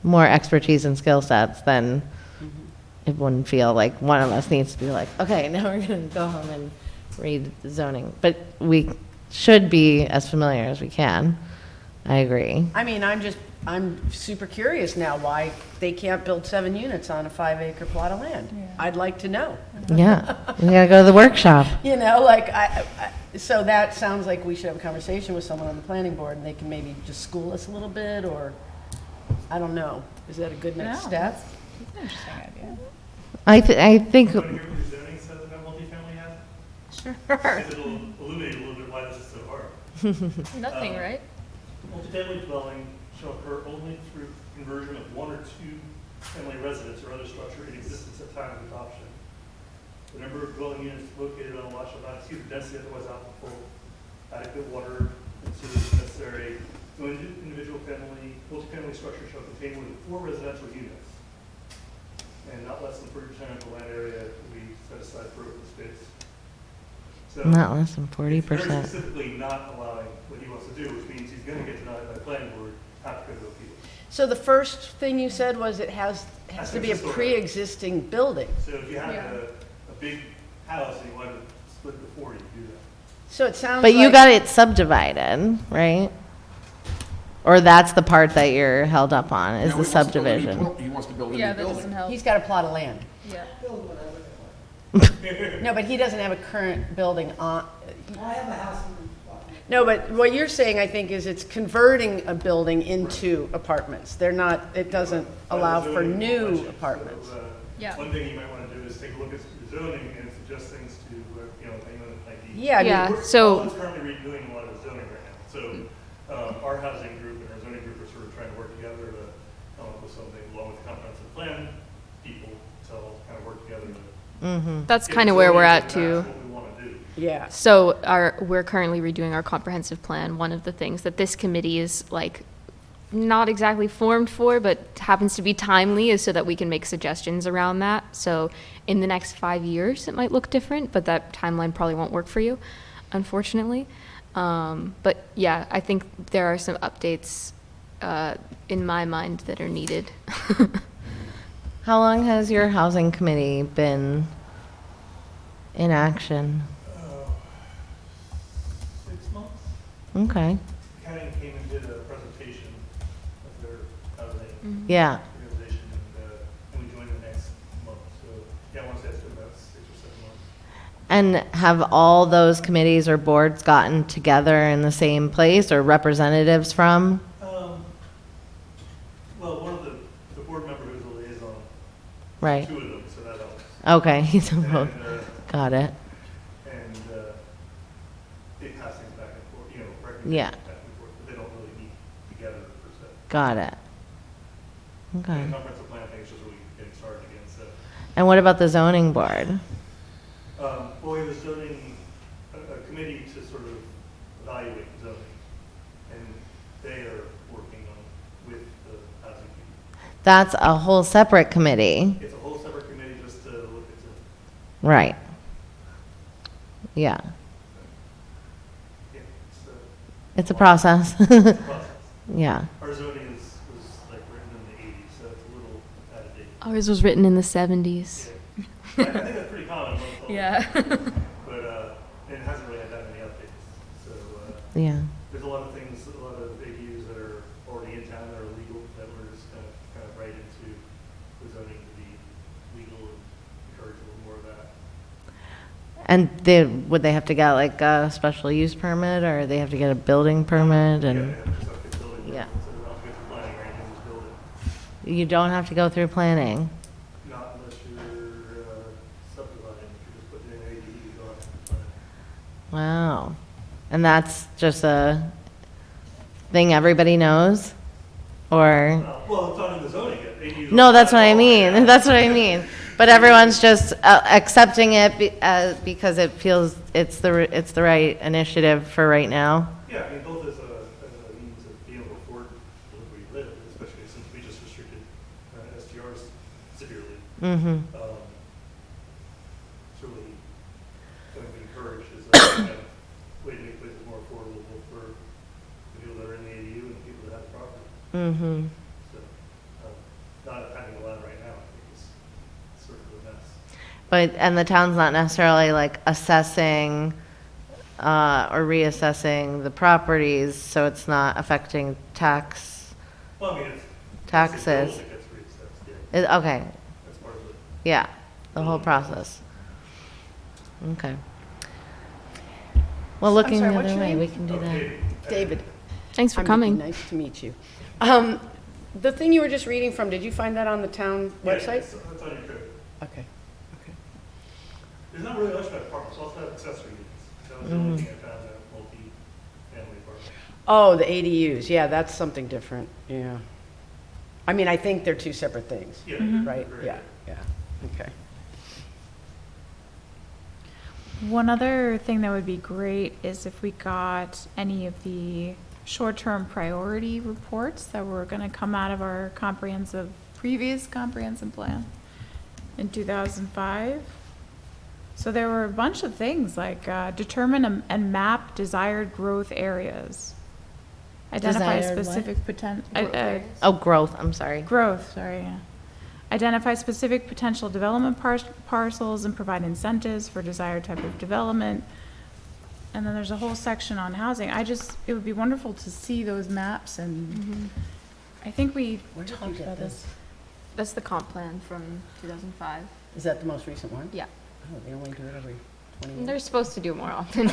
more expertise and skill sets, then it wouldn't feel like one of us needs to be like, okay, now we're going to go home and read the zoning. But we should be as familiar as we can. I agree. I mean, I'm super curious now why they can't build 7 units on a 5-acre plot of land. I'd like to know. Yeah, we gotta go to the workshop. You know, like, so that sounds like we should have a conversation with someone on the planning board, and they can maybe just school us a little bit, or, I don't know. Is that a good next No, step? That's an interesting idea. I think, You want to hear what the zoning says about multifamily has? Sure. Because it'll illuminate a little bit why this is so hard. Nothing, right? Multifamily dwelling shall occur only through conversion of 1 or 2 family residence or other structure in existence at time of adoption. The number of dwelling units located on a lot shall not exceed the density otherwise applicable. Adequate water and sewage is necessary. No individual multifamily structure shall contain more than 4 residential units, and not less than 40% of the land area to be set aside for open space. So not less than it's very 40%. specifically not allowing what he wants to do, which means he's going to get denied by the planning board, have to go to appeal. So the first thing you said was it has to be a Historic. pre-existing building. So if you had a big house and you wanted to split the 4, you could do that. So it sounds But you like- got it subdivided, right? Or that's the part that you're held up on, is Now, the he wants to build a new subdivision. buil- He wants to build a new building. help. He's got a plot of land. Yeah. Build whatever they want. No, but he doesn't have a current building on, I have a house in, no, but what you're saying, I think, is it's converting a building into apartments. They're not, it doesn't allow for Zoning new regulations. apartments. So, Yeah. One thing you might want to do is take a look at the zoning and suggest things to, anyone that might be. Yeah, I mean, Yeah. We're So- Colin's currently redoing a lot of the zoning right now. So our housing group and our zoning group are sort of trying to work together to come up with something along with the comprehensive plan people to all kind of work together to. That's get kind of the where we're zoning at to too. match what we want to do. yeah. So we're currently redoing our comprehensive plan. One of the things that this committee is like not exactly formed for, but happens to be timely, is so that we can make suggestions around that. So in the next 5 years, it might look different, but that timeline probably won't work for you, unfortunately. But yeah, I think there are some updates in my mind that are needed. How long has your housing committee been in action? 6 months? Okay, County came and did a presentation of their housing yeah. organization, and we joined the next month. So, yeah, I want to say it's been about 6 or 7 months. And have all those committees or boards gotten together in the same place, or representatives from? Well, one of the board member who's a liaison, Right, 2 of them, so that helps. okay, he's And, both, got it. they pass things back and forth, Yeah. recommendations back and forth, but they don't really meet together per se. Got it. And Okay. the comprehensive plan thing is just really getting started again, so. And what about the zoning board? Well, we have a zoning, a committee to sort of evaluate zoning, and they are working on with the housing people. That's a whole separate committee, It's a whole separate committee just to look at zoning. right? Yeah, Yeah, so it's a process. it's a process. Yeah, Our zoning was like written in the 80s, so it's a little out of date. Ours was written in the 70s. Yeah. I think that's pretty common among all. Yeah. But it hasn't really had that many updates, so yeah. there's a lot of things, a lot of ADUs that are already in town that are legal, that we're just gonna kind of write into the zoning to be legal and encourage a little more of that. And would they have to get like a special use permit, or they have to get a building permit? Yeah, And they have to just have to build it, Yeah. so they don't have to go through planning or anything, just build it. you don't have to go through planning. Not unless you're subdividing, if you're just putting in an ADU, you don't have to do planning. Wow. And that's just a thing everybody knows? Or? Well, it's not in the zoning yet. ADUs No, are that's what I not- mean. That's what I mean. But everyone's just accepting it because it feels it's the right initiative for right now. Yeah, I mean, both as a means of being able to afford to live where you live, especially since we just restricted STRs severely. Mm-hmm. Certainly, going to encourage is a kind of way to make places more affordable both for the people that are in the ADU and the people that have the property. Mm-hmm. So, not having a lot right now, I think is sort of a mess. And the town's not necessarily like assessing or reassessing the properties, so it's not affecting Well, I mean, it's. taxes. It's a bill that gets reassessed, yeah, Okay, that's part of it. yeah, the whole process. Okay. Well, looking sorry, the what's other your way, name? we can do that. Okay. David. Thanks for I'm Nikki. coming. Nice to meet you. The thing you were just reading from, did you find that on the town Yeah, website? it's on your code. Okay. Okay. There's not really much about apartments, also have accessory units. That was the only thing I found about multi-family apartments. Oh, the ADUs, yeah, that's something different, yeah. I mean, I think they're two separate things, Yeah. right? very Yeah, good. yeah, okay. One other thing that would be great is if we got any of the short-term priority reports that were gonna come out of our previous comprehensive plan in 2005. So there were a bunch of things like determine and map desired growth areas. Identify Desired what? specific potential. Oh, growth, I'm sorry. Growth, sorry, yeah. Identify specific potential development parcels and provide incentives for desired type of development. And then there's a whole section on housing. It would be wonderful to see those maps and I think we Where did you talked get about this. That's the comp plan from 2005. Is that the most recent one? Yeah. Oh, they only do it every 20 years? They're supposed to do it more often.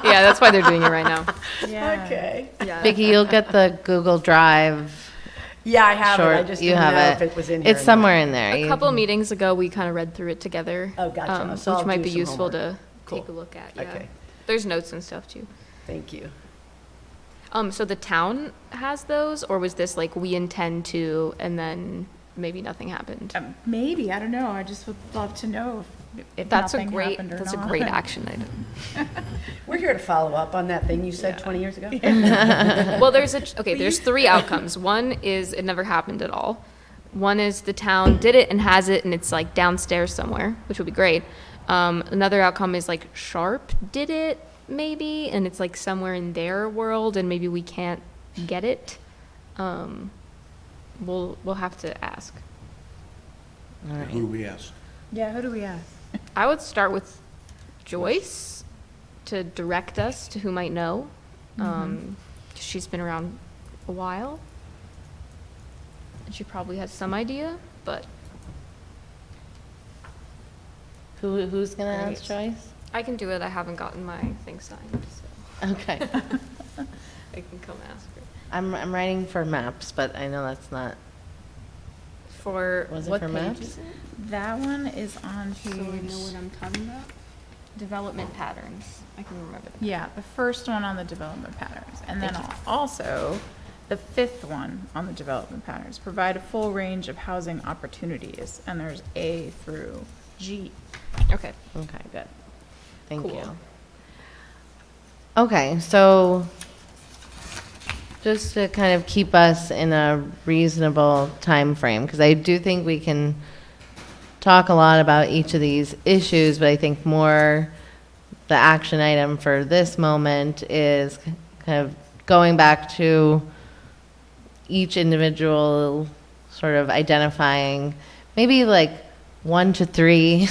Yeah, that's why they're doing it right now. Yeah. Okay. Yeah. Vicki, you'll get the Google Drive Yeah, I have it, I short. just You didn't have know if it. it was in here. It's or not. somewhere in there. A You couple can- meetings ago, we kind of read through it together. Oh, gotcha. So which I'll might do be some useful to homework. Cool. take a look at. Yeah. Okay. There's notes and stuff too. Thank you. So the town has those, or was this like we intend to, and then maybe nothing happened? Maybe, I don't know. I just would love to know if That's a nothing great. happened or That's a not. great action item. We're here to follow up on that thing you said 20 years ago. Well, there's three outcomes. One is it never happened at all. One is the town did it and has it, and it's like downstairs somewhere, which would be great. Another outcome is like Sharp did it maybe, and it's like somewhere in their world, and maybe we can't get it. We'll have to ask. All right. Who do we ask? Yeah, who do we ask? I would start with Joyce to direct us to who might know. 'Cause she's been around a while. And she probably has some idea, but Who's gonna ask Great. Joyce? I can do it. I haven't gotten my thing signed, so Okay. I can come ask her. I'm writing for maps, but I know that's not. For Was it what for page maps? is it? That one is on So I know page, what I'm talking about. Development patterns. I can remember that. yeah, the first one on the development patterns. And then also the fifth one on the development patterns, provide a full range of housing opportunities. And there's A through G. Okay. Okay, good. Thank Cool. you. Okay, so just to kind of keep us in a reasonable time frame, because I do think we can talk a lot about each of these issues, but I think more the action item for this moment is kind of going back to each individual, sort of identifying maybe like 1 to 3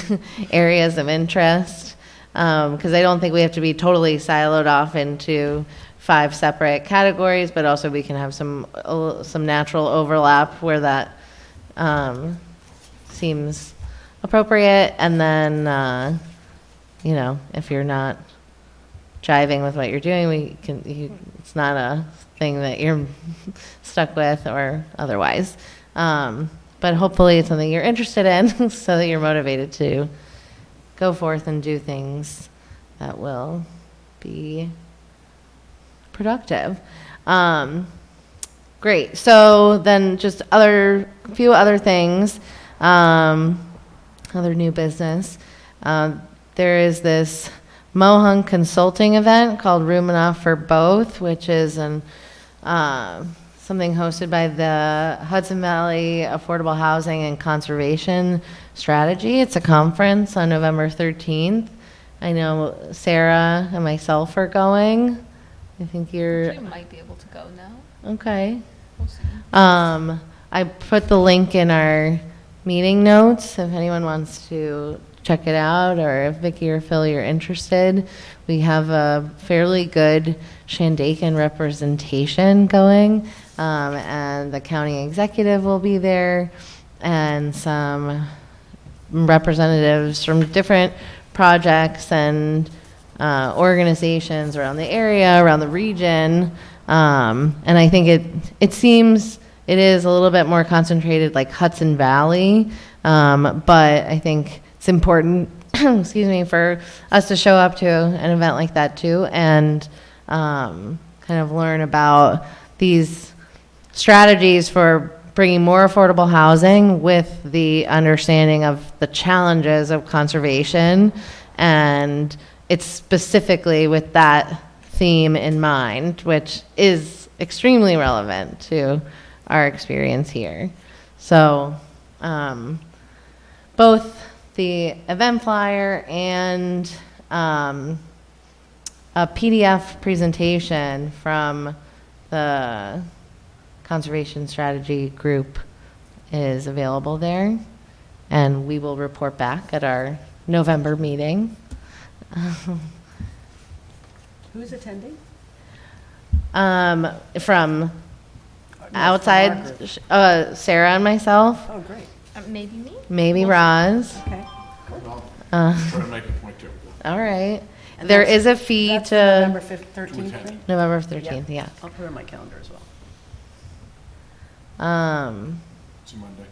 areas of interest because I don't think we have to be totally siloed off into 5 separate categories, but also we can have some natural overlap where that seems appropriate. And then, you know, if you're not jiving with what you're doing, it's not a thing that you're stuck with or otherwise. But hopefully it's something you're interested in so that you're motivated to go forth and do things that will be productive. Great. So then just a few other things, other new business. There is this Mohunk consulting event called Room Enough for Both, which is something hosted by the Hudson Valley Affordable Housing and Conservation Strategy. It's a conference on November 13th. I know Sarah and myself are going. I think you're... You might be able to go now. Okay. We'll see. I put the link in our meeting notes if anyone wants to check it out, or if Vicki or Phil, you're interested. We have a fairly good Shandaken representation going, and the county executive will be there, and some representatives from different projects and organizations around the area, around the region. And I think it seems it is a little bit more concentrated like Hudson Valley, but I think it's important, excuse me, for us to show up to an event like that too, and kind of learn about these strategies for bringing more affordable housing with the understanding of the challenges of conservation, and it's specifically with that theme in mind, which is extremely relevant to our experience here. So both the event flyer and a PDF presentation from the Conservation Strategy Group is available there, and we will report back at our November meeting. Who's attending? From outside, Sarah and myself, Oh, great. Maybe me? maybe Roz. Okay. Try to make a point too. All right. And There that's- is a fee That's the to November 13th thing? November 13th, yeah. I'll put it on my calendar as well, It's a Monday.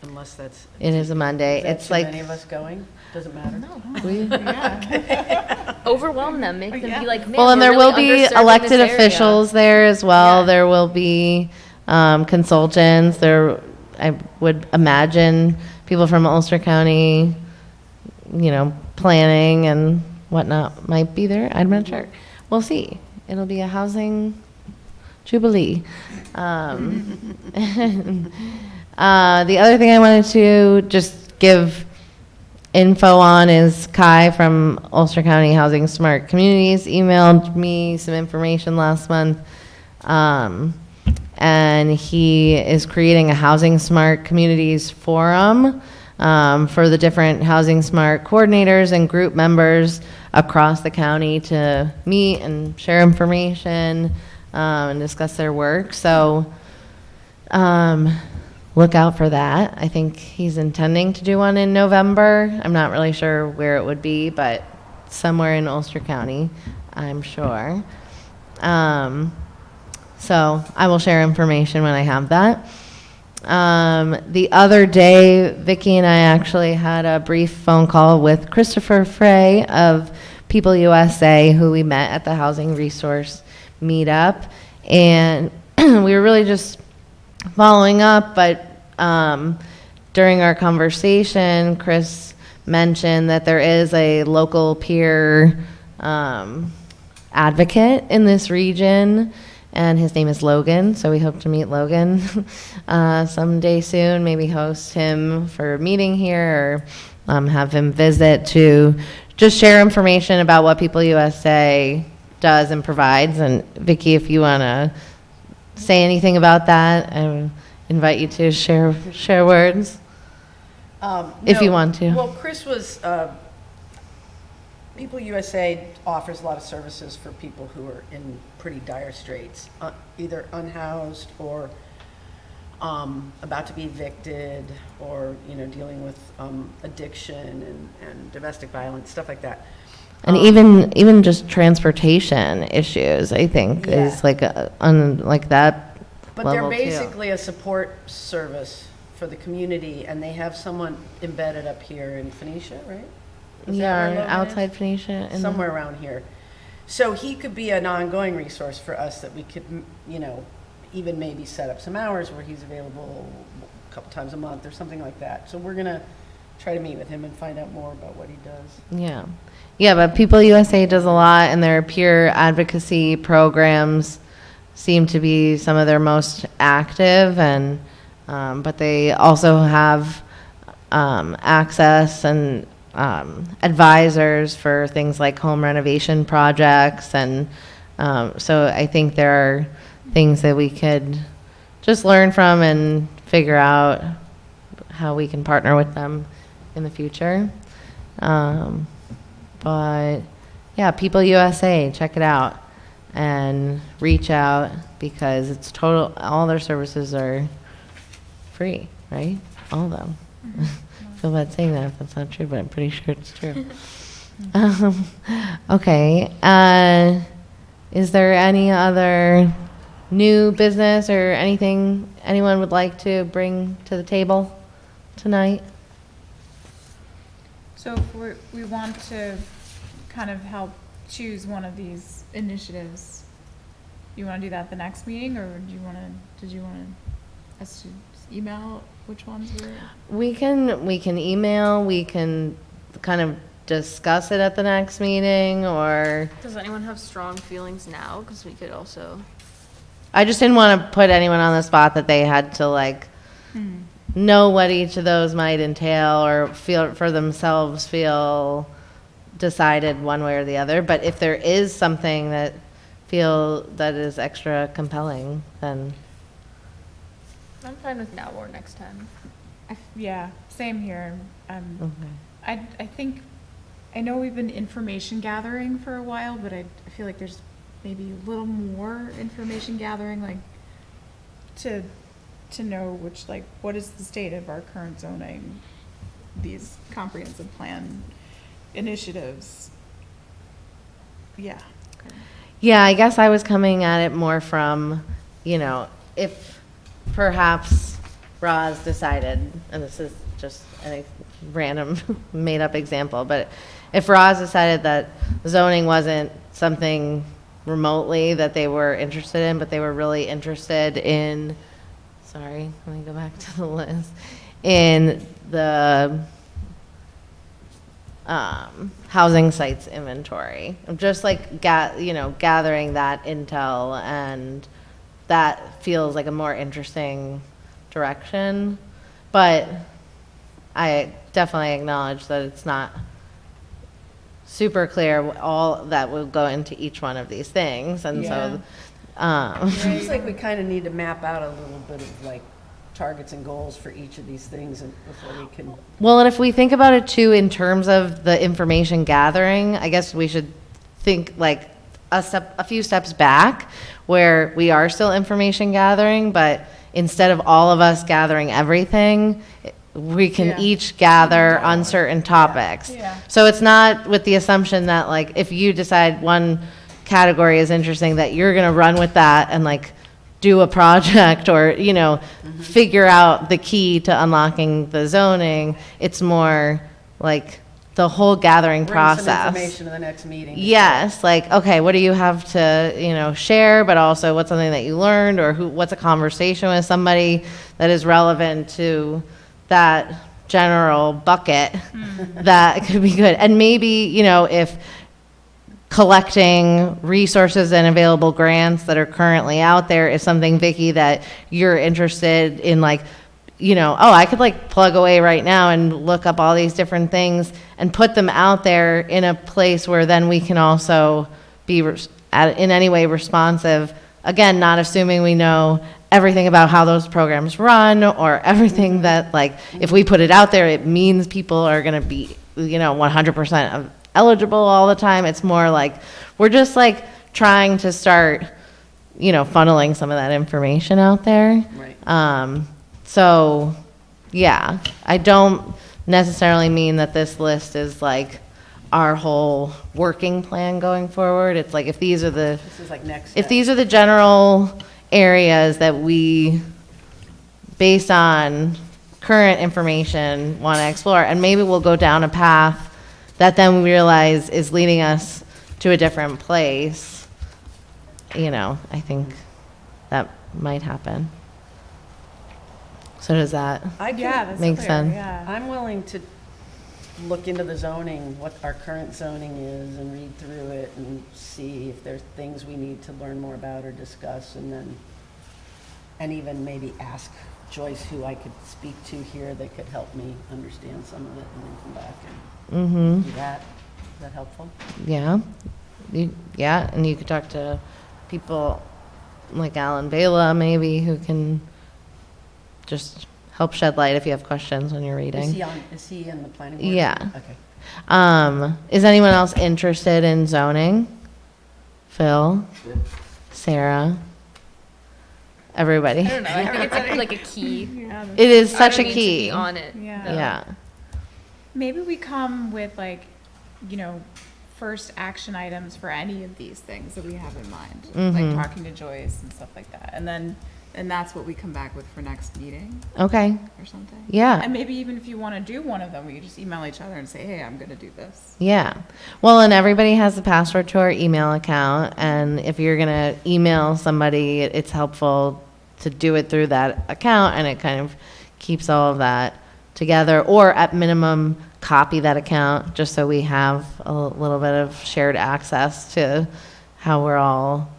unless that's. It is a Monday. Is that It's too like many of us going? Doesn't matter. No. we, Overwhelm them. Make them be like, man, well, and we're there will really be underserving elected this area." officials there as well. Yeah. There will be consultants. There, I would imagine people from Ulster County, you know, planning and whatnot might be there. I'm not sure. We'll see. It'll be a housing jubilee. The other thing I wanted to just give info on is Kai from Ulster County Housing Smart Communities emailed me some information last month. And he is creating a Housing Smart Communities Forum for the different Housing Smart coordinators and group members across the county to meet and share information and discuss their work. So look out for that. I think he's intending to do one in November. I'm not really sure where it would be, but somewhere in Ulster County, I'm sure. So I will share information when I have that. The other day, Vicki and I actually had a brief phone call with Christopher Frey of People USA, who we met at the Housing Resource Meetup. And we were really just following up, but during our conversation, Chris mentioned that there is a local peer advocate in this region, and his name is Logan, so we hope to meet Logan someday soon, maybe host him for a meeting here, or have him visit to just share information about what People USA does and provides. And Vicki, if you want to say anything about that, I invite you to share words. If you No. want to. Well, Chris was People USA offers a lot of services for people who are in pretty dire straits, either unhoused or about to be evicted, or, you know, dealing with addiction and domestic violence, stuff like that. And even just transportation issues, I think, Yeah. is like like that But they're level too. basically a support service for the community, and they have someone embedded up here in Phoenicia, right? Is that Yeah, where Logan is? outside Phoenicia. and Somewhere around here. So he could be an ongoing resource for us that we could, you know, even maybe set up some hours where he's available a couple times a month or something like that. So we're gonna try to meet with him and find out more about what he does. Yeah. Yeah, but People USA does a lot, and their peer advocacy programs seem to be some of their most active, and but they also have access and advisors for things like home renovation projects, and so I think there are things that we could just learn from and figure out how we can partner with them in the future. But yeah, People USA, check it out and reach out, because it's total, all their services are free, right? All of them. I feel bad saying that if that's not true, but I'm pretty sure it's true. Okay. Is there any other new business or anything anyone would like to bring to the table tonight? So if we want to kind of help choose one of these initiatives, you want to do that the next meeting, or did you want us to just email which ones were? We can email, we can kind of discuss it at the next meeting, or Does anyone have strong feelings now? Because we could also. I just didn't want to put anyone on the spot that they had to like know what each of those might entail, or feel for themselves, feel decided one way or the other. But if there is something that is extra compelling, then I'm fine with now or next time. Yeah, same here. okay. I think, I know we've been information gathering for a while, but I feel like there's maybe a little more information gathering, like to know which, like, what is the state of our current zoning, these comprehensive plan initiatives. Yeah. Yeah, I guess I was coming at it more from, you know, if perhaps Roz decided, and this is just a random made-up example, but if Roz decided that zoning wasn't something remotely that they were interested in, but they were really interested in, sorry, let me go back to the list, in the housing sites inventory. Just like, gathering that intel, and that feels like a more interesting direction. But I definitely acknowledge that it's not super clear all that will go into each one of these things. And so, Seems like we kind of need to map out a little bit of like targets and goals for each of these things, and before we can. well, and if we think about it too, in terms of the information gathering, I guess we should think like a few steps back, where we are still information gathering, but instead of all of us gathering everything, we can Yeah. each gather on certain topics. Yeah. So it's not with the assumption that like, if you decide one category is interesting, that you're gonna run with that and like do a project, or, figure out the key to unlocking the zoning. It's more like the whole gathering Bring some process. information to the next meeting. Yes, like, okay, what do you have to, share, but also what's something that you learned, or what's a conversation with somebody that is relevant to that general bucket that could be good. And maybe, if collecting resources and available grants that are currently out there is something, Vicky, that you're interested in, like, I could like plug away right now and look up all these different things and put them out there in a place where then we can also be in any way responsive. Again, not assuming we know everything about how those programs run, or everything that, like, if we put it out there, it means people are going to be, 100% eligible all the time. It's more like, we're just like trying to start, funneling some of that information out there. Right. So, yeah, I don't necessarily mean that this list is like our whole working plan going forward. It's like, if these are the, This is like next if step. these are the general areas that we, based on current information, want to explore, and maybe we'll go down a path that then we realize is leading us to a different place, I think that might happen. So does that Yeah, that's make clear, sense? yeah. I'm willing to look into the zoning, what our current zoning is, and read through it and see if there's things we need to learn more about or discuss, and even maybe ask Joyce, who I could speak to here that could help me understand some of it, and then come back and do that. Is that helpful? Yeah. Yeah, and you could talk to people like Alan Bela, maybe, who can just help shed light if you have questions when you're reading. Is he in the planning board? Yeah. Okay. Is anyone else interested in zoning? Phil? Sarah? Everybody? I don't know. I think it's like a key. Yeah, It is such I a don't need to be key. on it. Yeah. though. Yeah. Maybe we come with like, first action items for any of these things that we have in mind. Like talking to Joyce and stuff like that. And that's what we come back with for next meeting Okay. or something. Yeah. And maybe even if you want to do one of them, we could just email each other and say, hey, I'm going to do this. Yeah. Well, and everybody has the password to our email account. And if you're going to email somebody, it's helpful to do it through that account, and it kind of keeps all of that together, or at minimum, copy that account just so we have a little bit of shared access to how we're all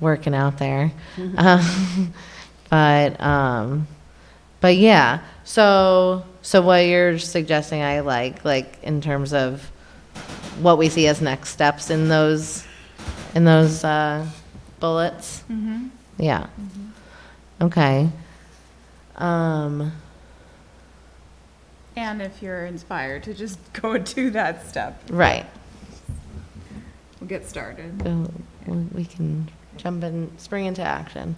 working out there. But yeah, so what you're suggesting, I like in terms of what we see as next steps in those bullets. Yeah. Okay. And if you're inspired to just go and do that step, Right. we'll get started. So we can jump in, spring into action.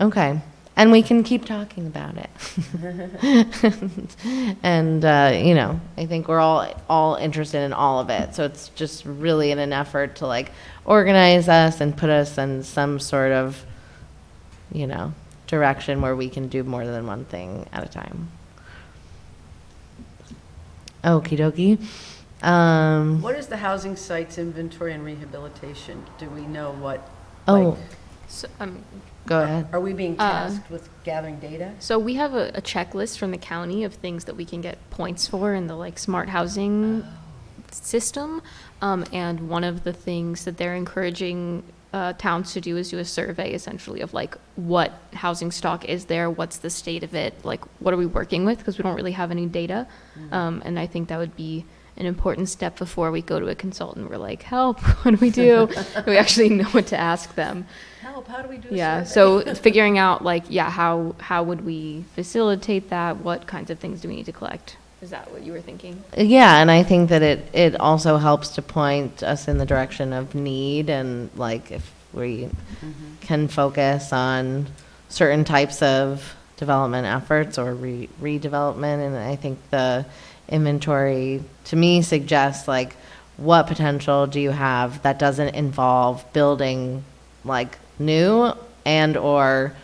Okay. And we can keep talking about it. And, I think we're all interested in all of it. So it's just really in an effort to like organize us and put us in some sort of, direction where we can do more than one thing at a time. Okie dokie. What is the housing sites inventory and rehabilitation? Do we know what? Oh, like, So, go ahead. Are we being tasked with gathering data? so we have a checklist from the county of things that we can get points for in the like smart housing system. And one of the things that they're encouraging towns to do is do a survey essentially of like what housing stock is there, what's the state of it, like what are we working with, because we don't really have any data. And I think that would be an important step before we go to a consultant. We're like, help, what do we do? We actually know what to ask them. Help, how do we do a Yeah, survey? so figuring out like, how would we facilitate that? What kinds of things do we need to collect? Is that what you were thinking? Yeah, and I think that it also helps to point us in the direction of need, and like if we can focus on certain types of development efforts or redevelopment. And I think the inventory to me suggests like what potential do you have that doesn't involve building like new and or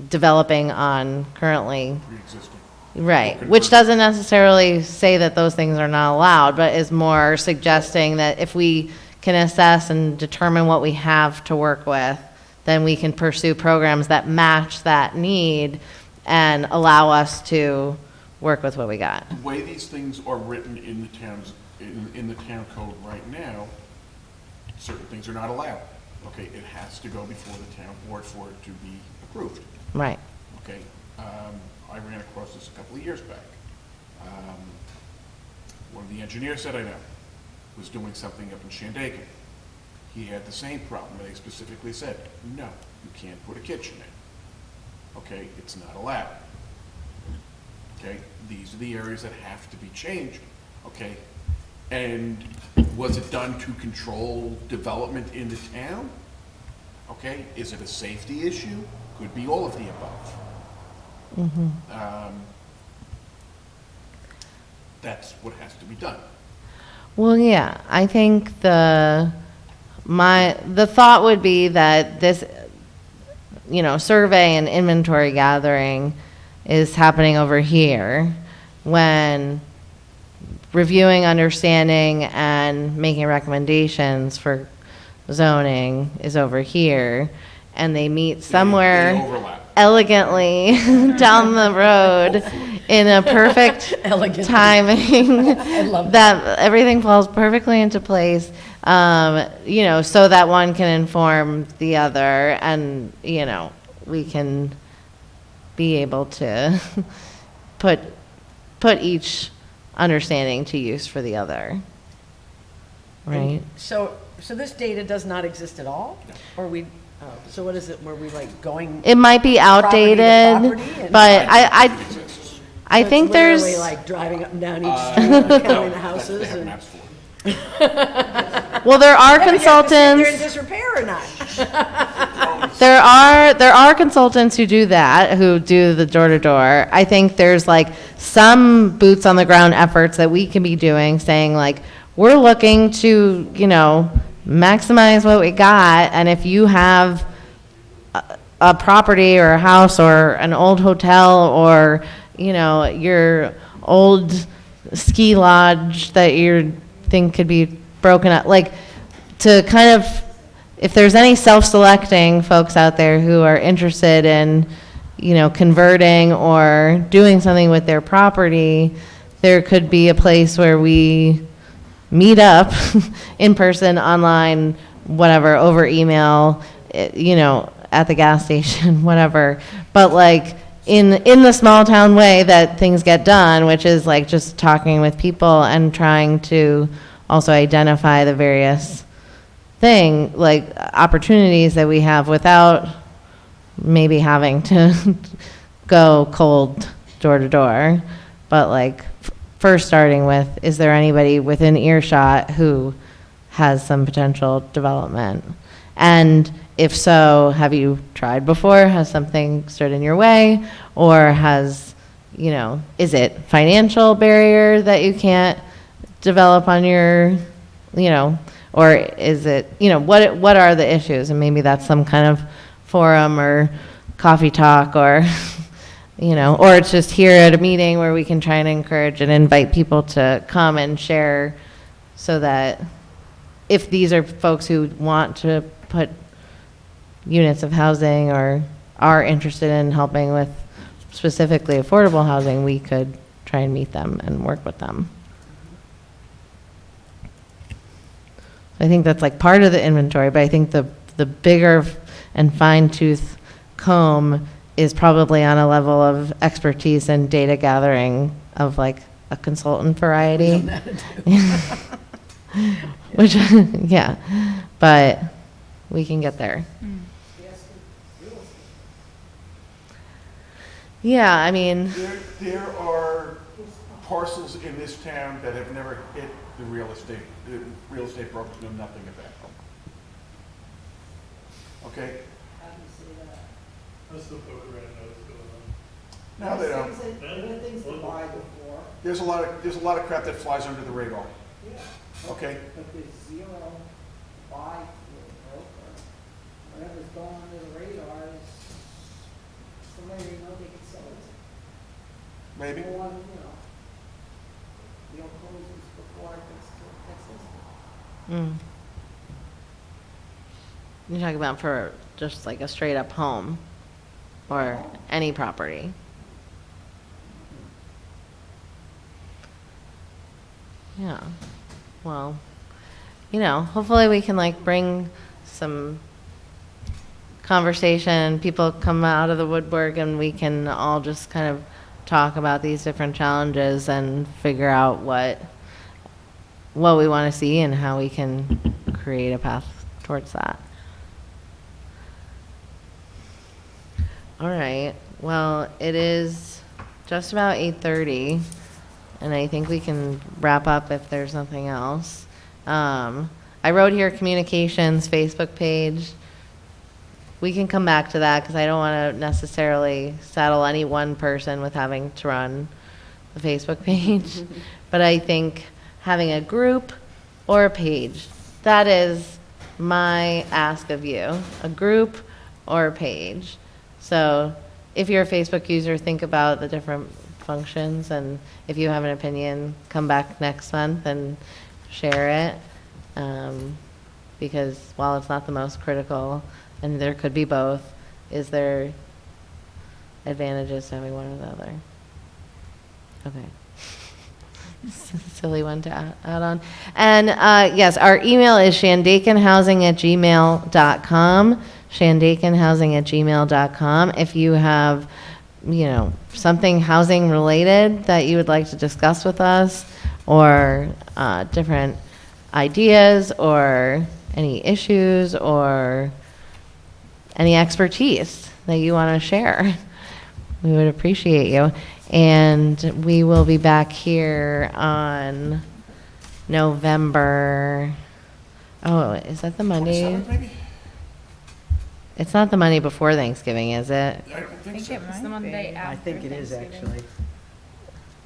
developing on currently Pre-existing. right, which doesn't necessarily say that those things are not allowed, but is more suggesting that if we can assess and determine what we have to work with, then we can pursue programs that match that need and allow us to work with what we got. The way these things are written in the towns, in the town code right now, certain things are not allowed. Okay, it has to go before the town board for it to be approved. Right. Okay, I ran across this a couple of years back. One of the engineers that I know was doing something up in Shandaken. He had the same problem. They specifically said, no, you can't put a kitchen in. Okay, it's not allowed. Okay, these are the areas that have to be changed. Okay, And was it done to control development in the town? Okay, is it a safety issue? Could be all of the above. That's what has to be done. Well, yeah, I think the thought would be that this, survey and inventory gathering is happening over here when reviewing, understanding, and making recommendations for zoning is over here, and they meet somewhere They overlap. elegantly down the road in a perfect Elegantly. timing I love that everything falls perfectly into place, so that one can inform the other, and, we can be able to put each understanding to use for the other. Right? So this data does not exist at all? Or so what is it, were we like going? It might be Property to outdated, property and- but I Exists. think there's. Literally like driving up and down each street, counting the That's what houses they have and. maps for. Well, there are Yeah, but you have to sit there in consultants. disrepair or not? There are consultants who do that, who do the door to door. I think there's like some boots on the ground efforts that we can be doing, saying like, we're looking to, maximize what we got, and if you have a property or a house or an old hotel or, your old ski lodge that you think could be broken up, like, to kind of, if there's any self-selecting folks out there who are interested in, converting or doing something with their property, there could be a place where we meet up in person, online, whatever, over email, at the gas station, whatever. But like in the small town way that things get done, which is like just talking with people and trying to also identify the various opportunities that we have without maybe having to go cold door to door, but like first starting with, is there anybody within earshot who has some potential development? And if so, have you tried before? Has something stood in your way? Or is it financial barrier that you can't develop on your, or is it, what are the issues? And maybe that's some kind of forum or coffee talk or, or it's just here at a meeting where we can try and encourage and invite people to come and share, so that if these are folks who want to put units of housing or are interested in helping with specifically affordable housing, we could try and meet them and work with them. I think that's like part of the inventory, but I think the bigger and fine-tooth comb is probably on a level of expertise and data gathering of like a consultant variety. Which, yeah, but we can get there. Yeah, I mean, There are parcels in this town that have never hit the real estate. The real estate brokers know nothing about them. Okay? How do you say that? I still poke around and know what's going on. No, they don't. There were things to buy before, There's a lot of crap that flies under the radar. yeah. Okay? But there's zero buy for a broker. Whatever's going under the radar is somebody they know they can sell it to. Maybe. No one, closes before it gets listed. you're talking about for just like a straight up home or any property. Yeah, well, hopefully we can like bring some conversation, people come out of the woodwork, and we can all just kind of talk about these different challenges and figure out what we want to see and how we can create a path towards that. All right, well, it is just about 8:30, and I think we can wrap up if there's nothing else. I wrote here communications, Facebook page. We can come back to that because I don't want to necessarily saddle any one person with having to run the Facebook page. But I think having a group or a page, that is my ask of you, a group or a page. So if you're a Facebook user, think about the different functions, and if you have an opinion, come back next month and share it. Because while it's not the most critical, and there could be both, is there advantages to having one or the other? Okay. Silly one to add on. And yes, our email is shandakenhousing@gmail.com. shandakenhousing@gmail.com. If you have, something housing related that you would like to discuss with us, or different ideas, or any issues, or any expertise that you want to share, we would appreciate you. And we will be back here on November, is that the Monday? 27th, maybe? It's not the Monday before Thanksgiving, is it? I don't I think think so. it might Monday be. after I think it is, Thanksgiving. actually.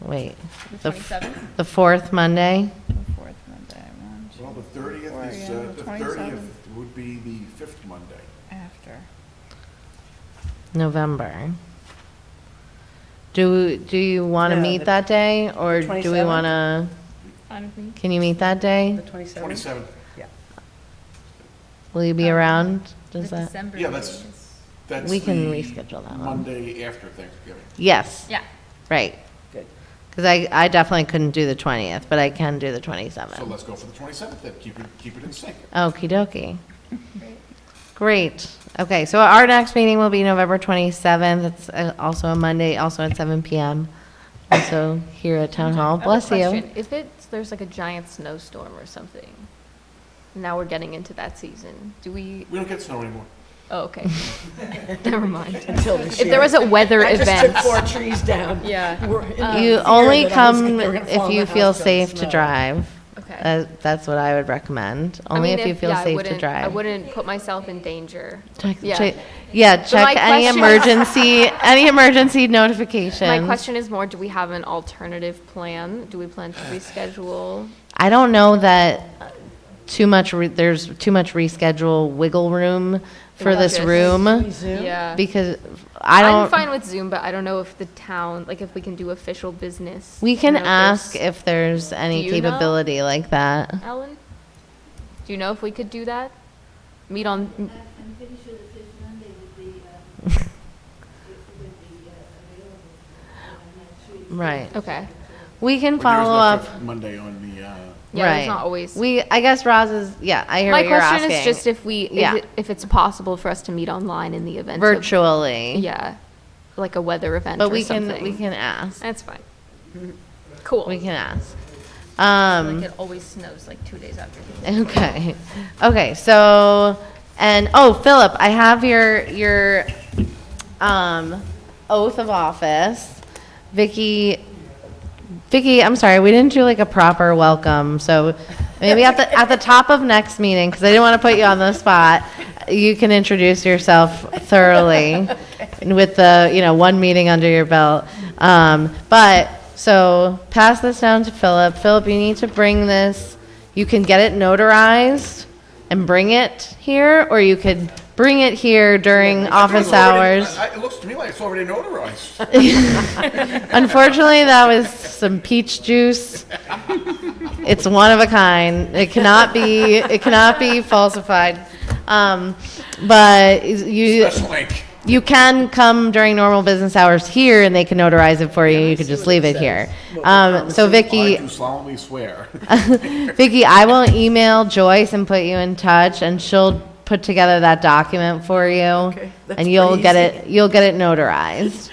Wait, The 27th? the fourth Monday? The fourth Monday, one, two, Well, the 30th four, is, yeah, the 27th 30th would be the 5th Monday. after. November. Do you want to No, meet the- that day, or do we 27th? want to, Fine with me. can you meet that day? The 27th? 27th. Yeah. Will you be around? Does The that? December Yeah, meeting that's- is- That's We can the reschedule that one. Monday after Thanksgiving. Yes, Yeah. right. Good. Because I definitely couldn't do the 20th, but I can do the So 27th. let's go for the 27th then, keep it in sync. Okie dokie. Great. Okay, so our next meeting will be November 27th. It's also a Monday, also at 7 PM. Also here at Town Hall. I have a Bless you. question. If there's like a giant snowstorm or something, now we're getting into that season, do we, We don't get snow anymore. oh, okay. Never mind. Until this If there was a weather I just event. took 4 trees down. Yeah. We're in the You fear only that I was come they were gonna fall if in you the feel house during safe to snow. drive. Okay. That's what I would recommend. I Only mean, if you feel yeah, I safe to wouldn't- I drive. wouldn't put myself in danger. Check, Yeah. check my any question- any emergency notifications. My question is more, do we have an alternative plan? Do we plan to reschedule? I don't know that there's too much reschedule wiggle room for this Just- room, Zoom? Yeah. because I I'm don't. fine with Zoom, but I don't know if the town, like if we can do official business. We can I don't know ask there's- if there's any Do you know? capability like that. Ellen? Do you know if we could do that? Meet on, I'm pretty sure the fifth Monday would be, it would be available. I'm not sure. Right. okay. We can Or there's follow no up. fifth Monday on the, Yeah, Right. there's not always. I guess Roz is. Yeah, I hear My what you're question asking. is just if Yeah. if it's possible for us to meet online in the event of, virtually. yeah, like a weather event But or we something. can ask. That's fine. Cool. We can ask. Like it always snows like 2 days after. Okay. Okay. So, and Philip, I have your oath of office. Vicky, I'm sorry, we didn't do like a proper welcome. So maybe at the top of next meeting, because I didn't want to put you on the spot, you can introduce yourself thoroughly with the one meeting under your belt. So pass this down to Philip. Philip, you need to bring this. You can get it notarized and bring it here, or you could bring it here during office hours. It looks to me like it's already notarized. Unfortunately, that was some peach juice. It's one of a kind. It cannot be falsified. But Special ink. you can come during normal business hours here, and they can notarize it for you. You could just leave it here. So Vicky, I do solemnly swear. Vicky, I will email Joyce and put you in touch, and she'll put together that document for you, that's and you'll pretty get easy. it. You'll get it notarized.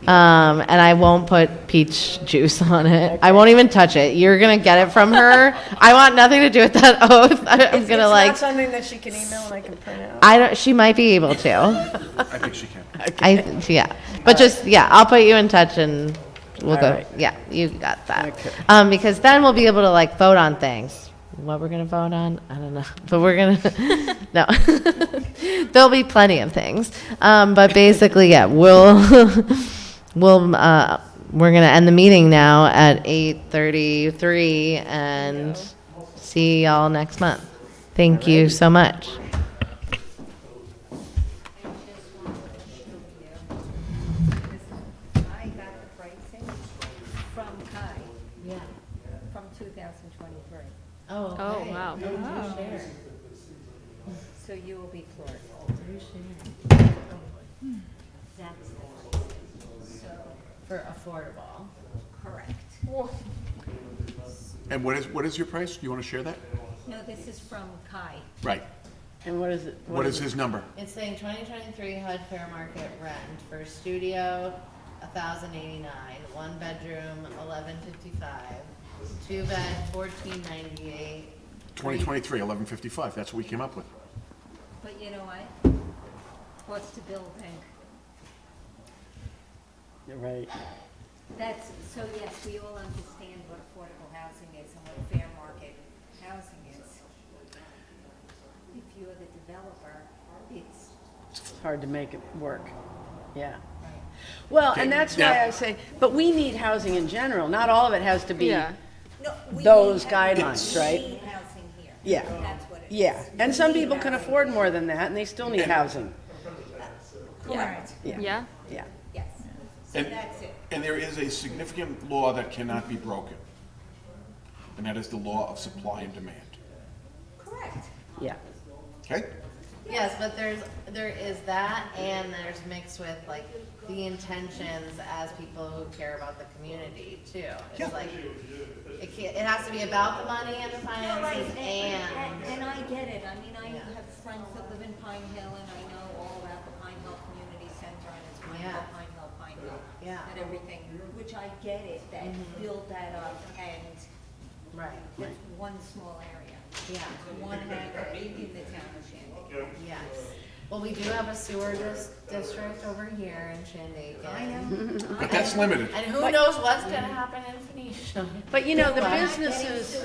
And I won't put peach juice on it. I won't even touch it. You're gonna get it from her. I want nothing to do with that oath. I'm It's gonna not something that she can email and I can print out? I don't. She might be able to. I think she can. Yeah. But I'll put you in touch, and we'll All go, right. yeah, you got that. Okay. Because then we'll be able to like vote on things. What we're gonna vote on, I don't know, but we're gonna, no. There'll be plenty of things. But basically, yeah, we're gonna end the meeting now at 8:33 and see y'all next month. Thank you so much. I got the pricing from Kai. Yeah. From 2023. Oh, Oh, wow. So you will be floored. That's the so For affordable. correct. And what is your price? Do you want to share that? No, this is from Kai. Right. And what is it? What is his number? It's saying 2023 HUD fair market rent for studio, 1,089, one bedroom, 1,155, two bed, 1,498. 2023, 1155. That's what we came up with. But you know what? What's to build think? You're right. That's, so yes, we all understand what affordable housing is and what fair market housing is. If you're the developer, it's, It's hard to make it work. Yeah. Well, and that's why I say, but we need housing in general. Not all of it has to be Yeah. no, we those need guidelines, we right? need housing here. Yeah. That's what it is. Yeah. And some We need people can housing. afford more than that, and they still need housing. Correct, Yeah. Yeah? Yeah. yes. So And- that's it. And there is a significant law that cannot be broken, and that is the law of supply and demand. Correct. Yeah. Okay? Yes, but there is that, and there's mixed with like the intentions as people who care about the community too. It's like, it has to be about the money and the No, right, finances and. and I get it, I mean, I Yeah. have friends that live in Pine Hill, and I know all about the Pine Hill Community Center, and it's Pine Hill, Yeah. Pine Hill, Pine Hill. Yeah. And everything, which I get it, that build that up, and Right, it's one small area, yeah, one area in the town of Shandaken. yes. Well, we do have a sewer district over here in Shandaken. I know. But that's limited. And who knows what's gonna happen in Phoenicia? But you know, the But- businesses,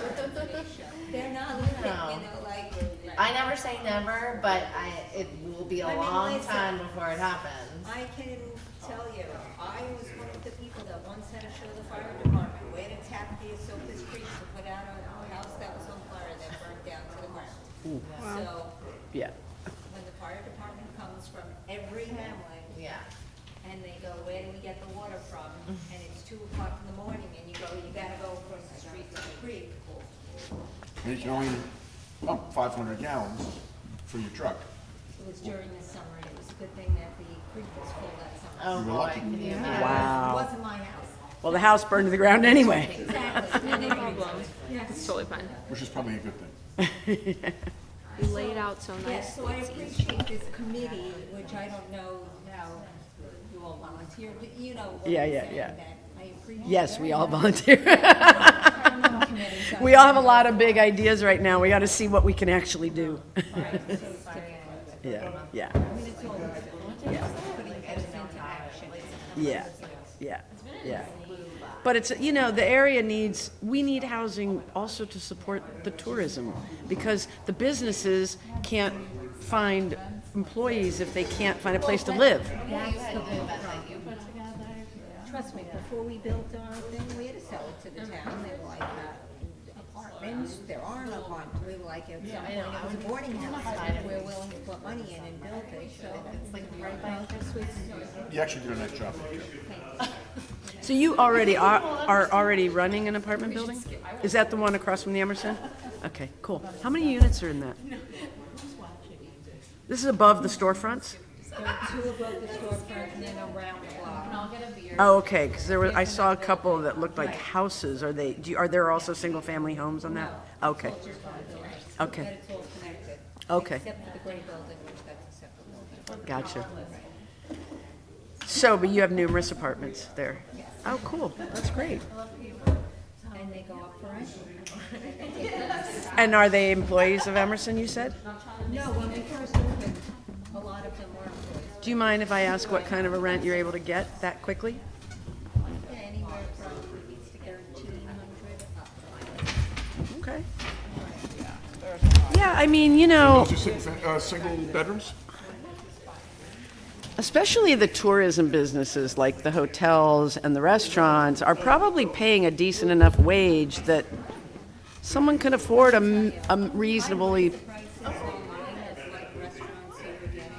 They're not limited, No. you know, like. I never say never, but it will be a I mean, long listen, time before it happens. I can tell you, I was one of the people that once had to show the fire department where to tap the Esopus Creek to put out a house that was on fire that burned down to the ground. So, yeah. when the fire department comes from every hamlet, Yeah. and they go, where do we get the water from? And it's 2 o'clock in the morning, and you go, you gotta go across the street to the creek. And you can only pump 500 gallons for your truck. It was during the summer, and it was a good thing that the creek was full that summer. Oh, You were boy, lucky. can you It imagine? Wow. wasn't my house. Well, the house burned to the ground anyway. Exactly. No problem. It's totally fine. Which is probably a good thing. You lay it out so Yes, nice. so I appreciate this committee, which I don't know how you all volunteer, but you know what I'm Yeah, saying, yeah, yeah. that I appreciate. Yes, we very all much. volunteer. I'm on the committee, so We all have a lot of big ideas right now. We got to see what we can actually do. Right, so it's difficult. Yeah, yeah, I mean, it's all putting things into action. yeah, yeah, yeah. But it's, you know, the area needs, we need housing also to support the tourism, because the businesses can't find employees if they can't find a place to live. That's the whole problem. Trust me, before we built our thing, we had to sell it to the town, they were like, apartments, there are no apartments, we were like, at some point, it was a boarding house, but we're willing to put money in and build it, so. It's like right by You actually did a nice job there, Joe. So you already are already running an apartment building? Is that the one across from the Emerson? Okay, cool. How many units are in that? This is above the storefronts? There were 2 above the storefront and then around the block. Oh, okay, because I saw a couple that looked like houses. Are there also single-family homes on that? Okay, But okay, it's all connected. okay, Except for the gray building, which that's a separate building. gotcha. So, but you have numerous apartments there? Oh, cool, that's great. And they go up for rent. And are they employees of Emerson, you said? No, when we first opened, a lot of them were employees. Do you mind if I ask what kind of a rent you're able to get that quickly? Yeah, anywhere Yeah, I mean, you know, Those are single bedrooms? especially the tourism businesses like the hotels and the restaurants are probably paying a decent enough wage that someone can afford a reasonably. Prices online as like restaurants they were getting.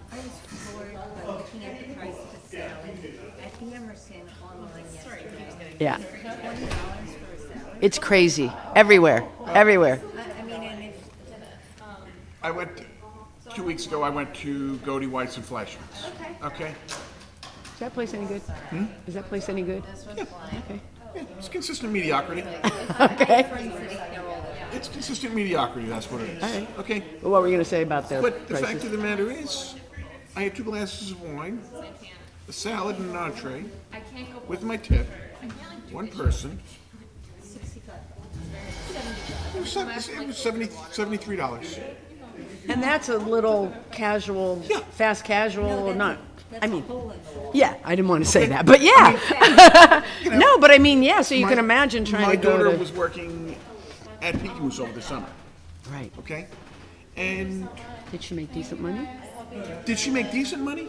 I was floored by looking at the price of a salad at the Emerson online yesterday. Yeah, $20 for a salad. it's crazy. Everywhere. Everywhere. I mean, and if, I went, 2 weeks ago, I went to Goldie White's and Fleischman's. Okay? Is that place any good? Is that place any good? Okay. Yeah, it's consistent mediocrity. Okay. It's consistent mediocrity, that's what it is. All right. Okay? Well, what were you going to say about their But the fact prices? of the matter is, I had 2 glasses of wine, a salad and an entree, with my tip, one person. It was $73. And that's a little casual, Yeah. fast casual, not, I mean, hole in the wall. yeah, I didn't want to say that, but yeah. No, but I mean, yeah, so you can My- imagine trying My to go daughter to. was working at Peaky Moose over the summer, Right. okay? And Did she make decent money? did she make decent money?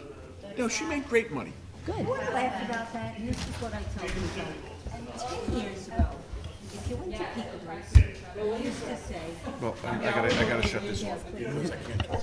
No, she made great money. I laugh about that, and this is what I tell people. 10 years ago, if you went to Peekaboo's, they used to say, Well, I gotta shut this off because I can't talk.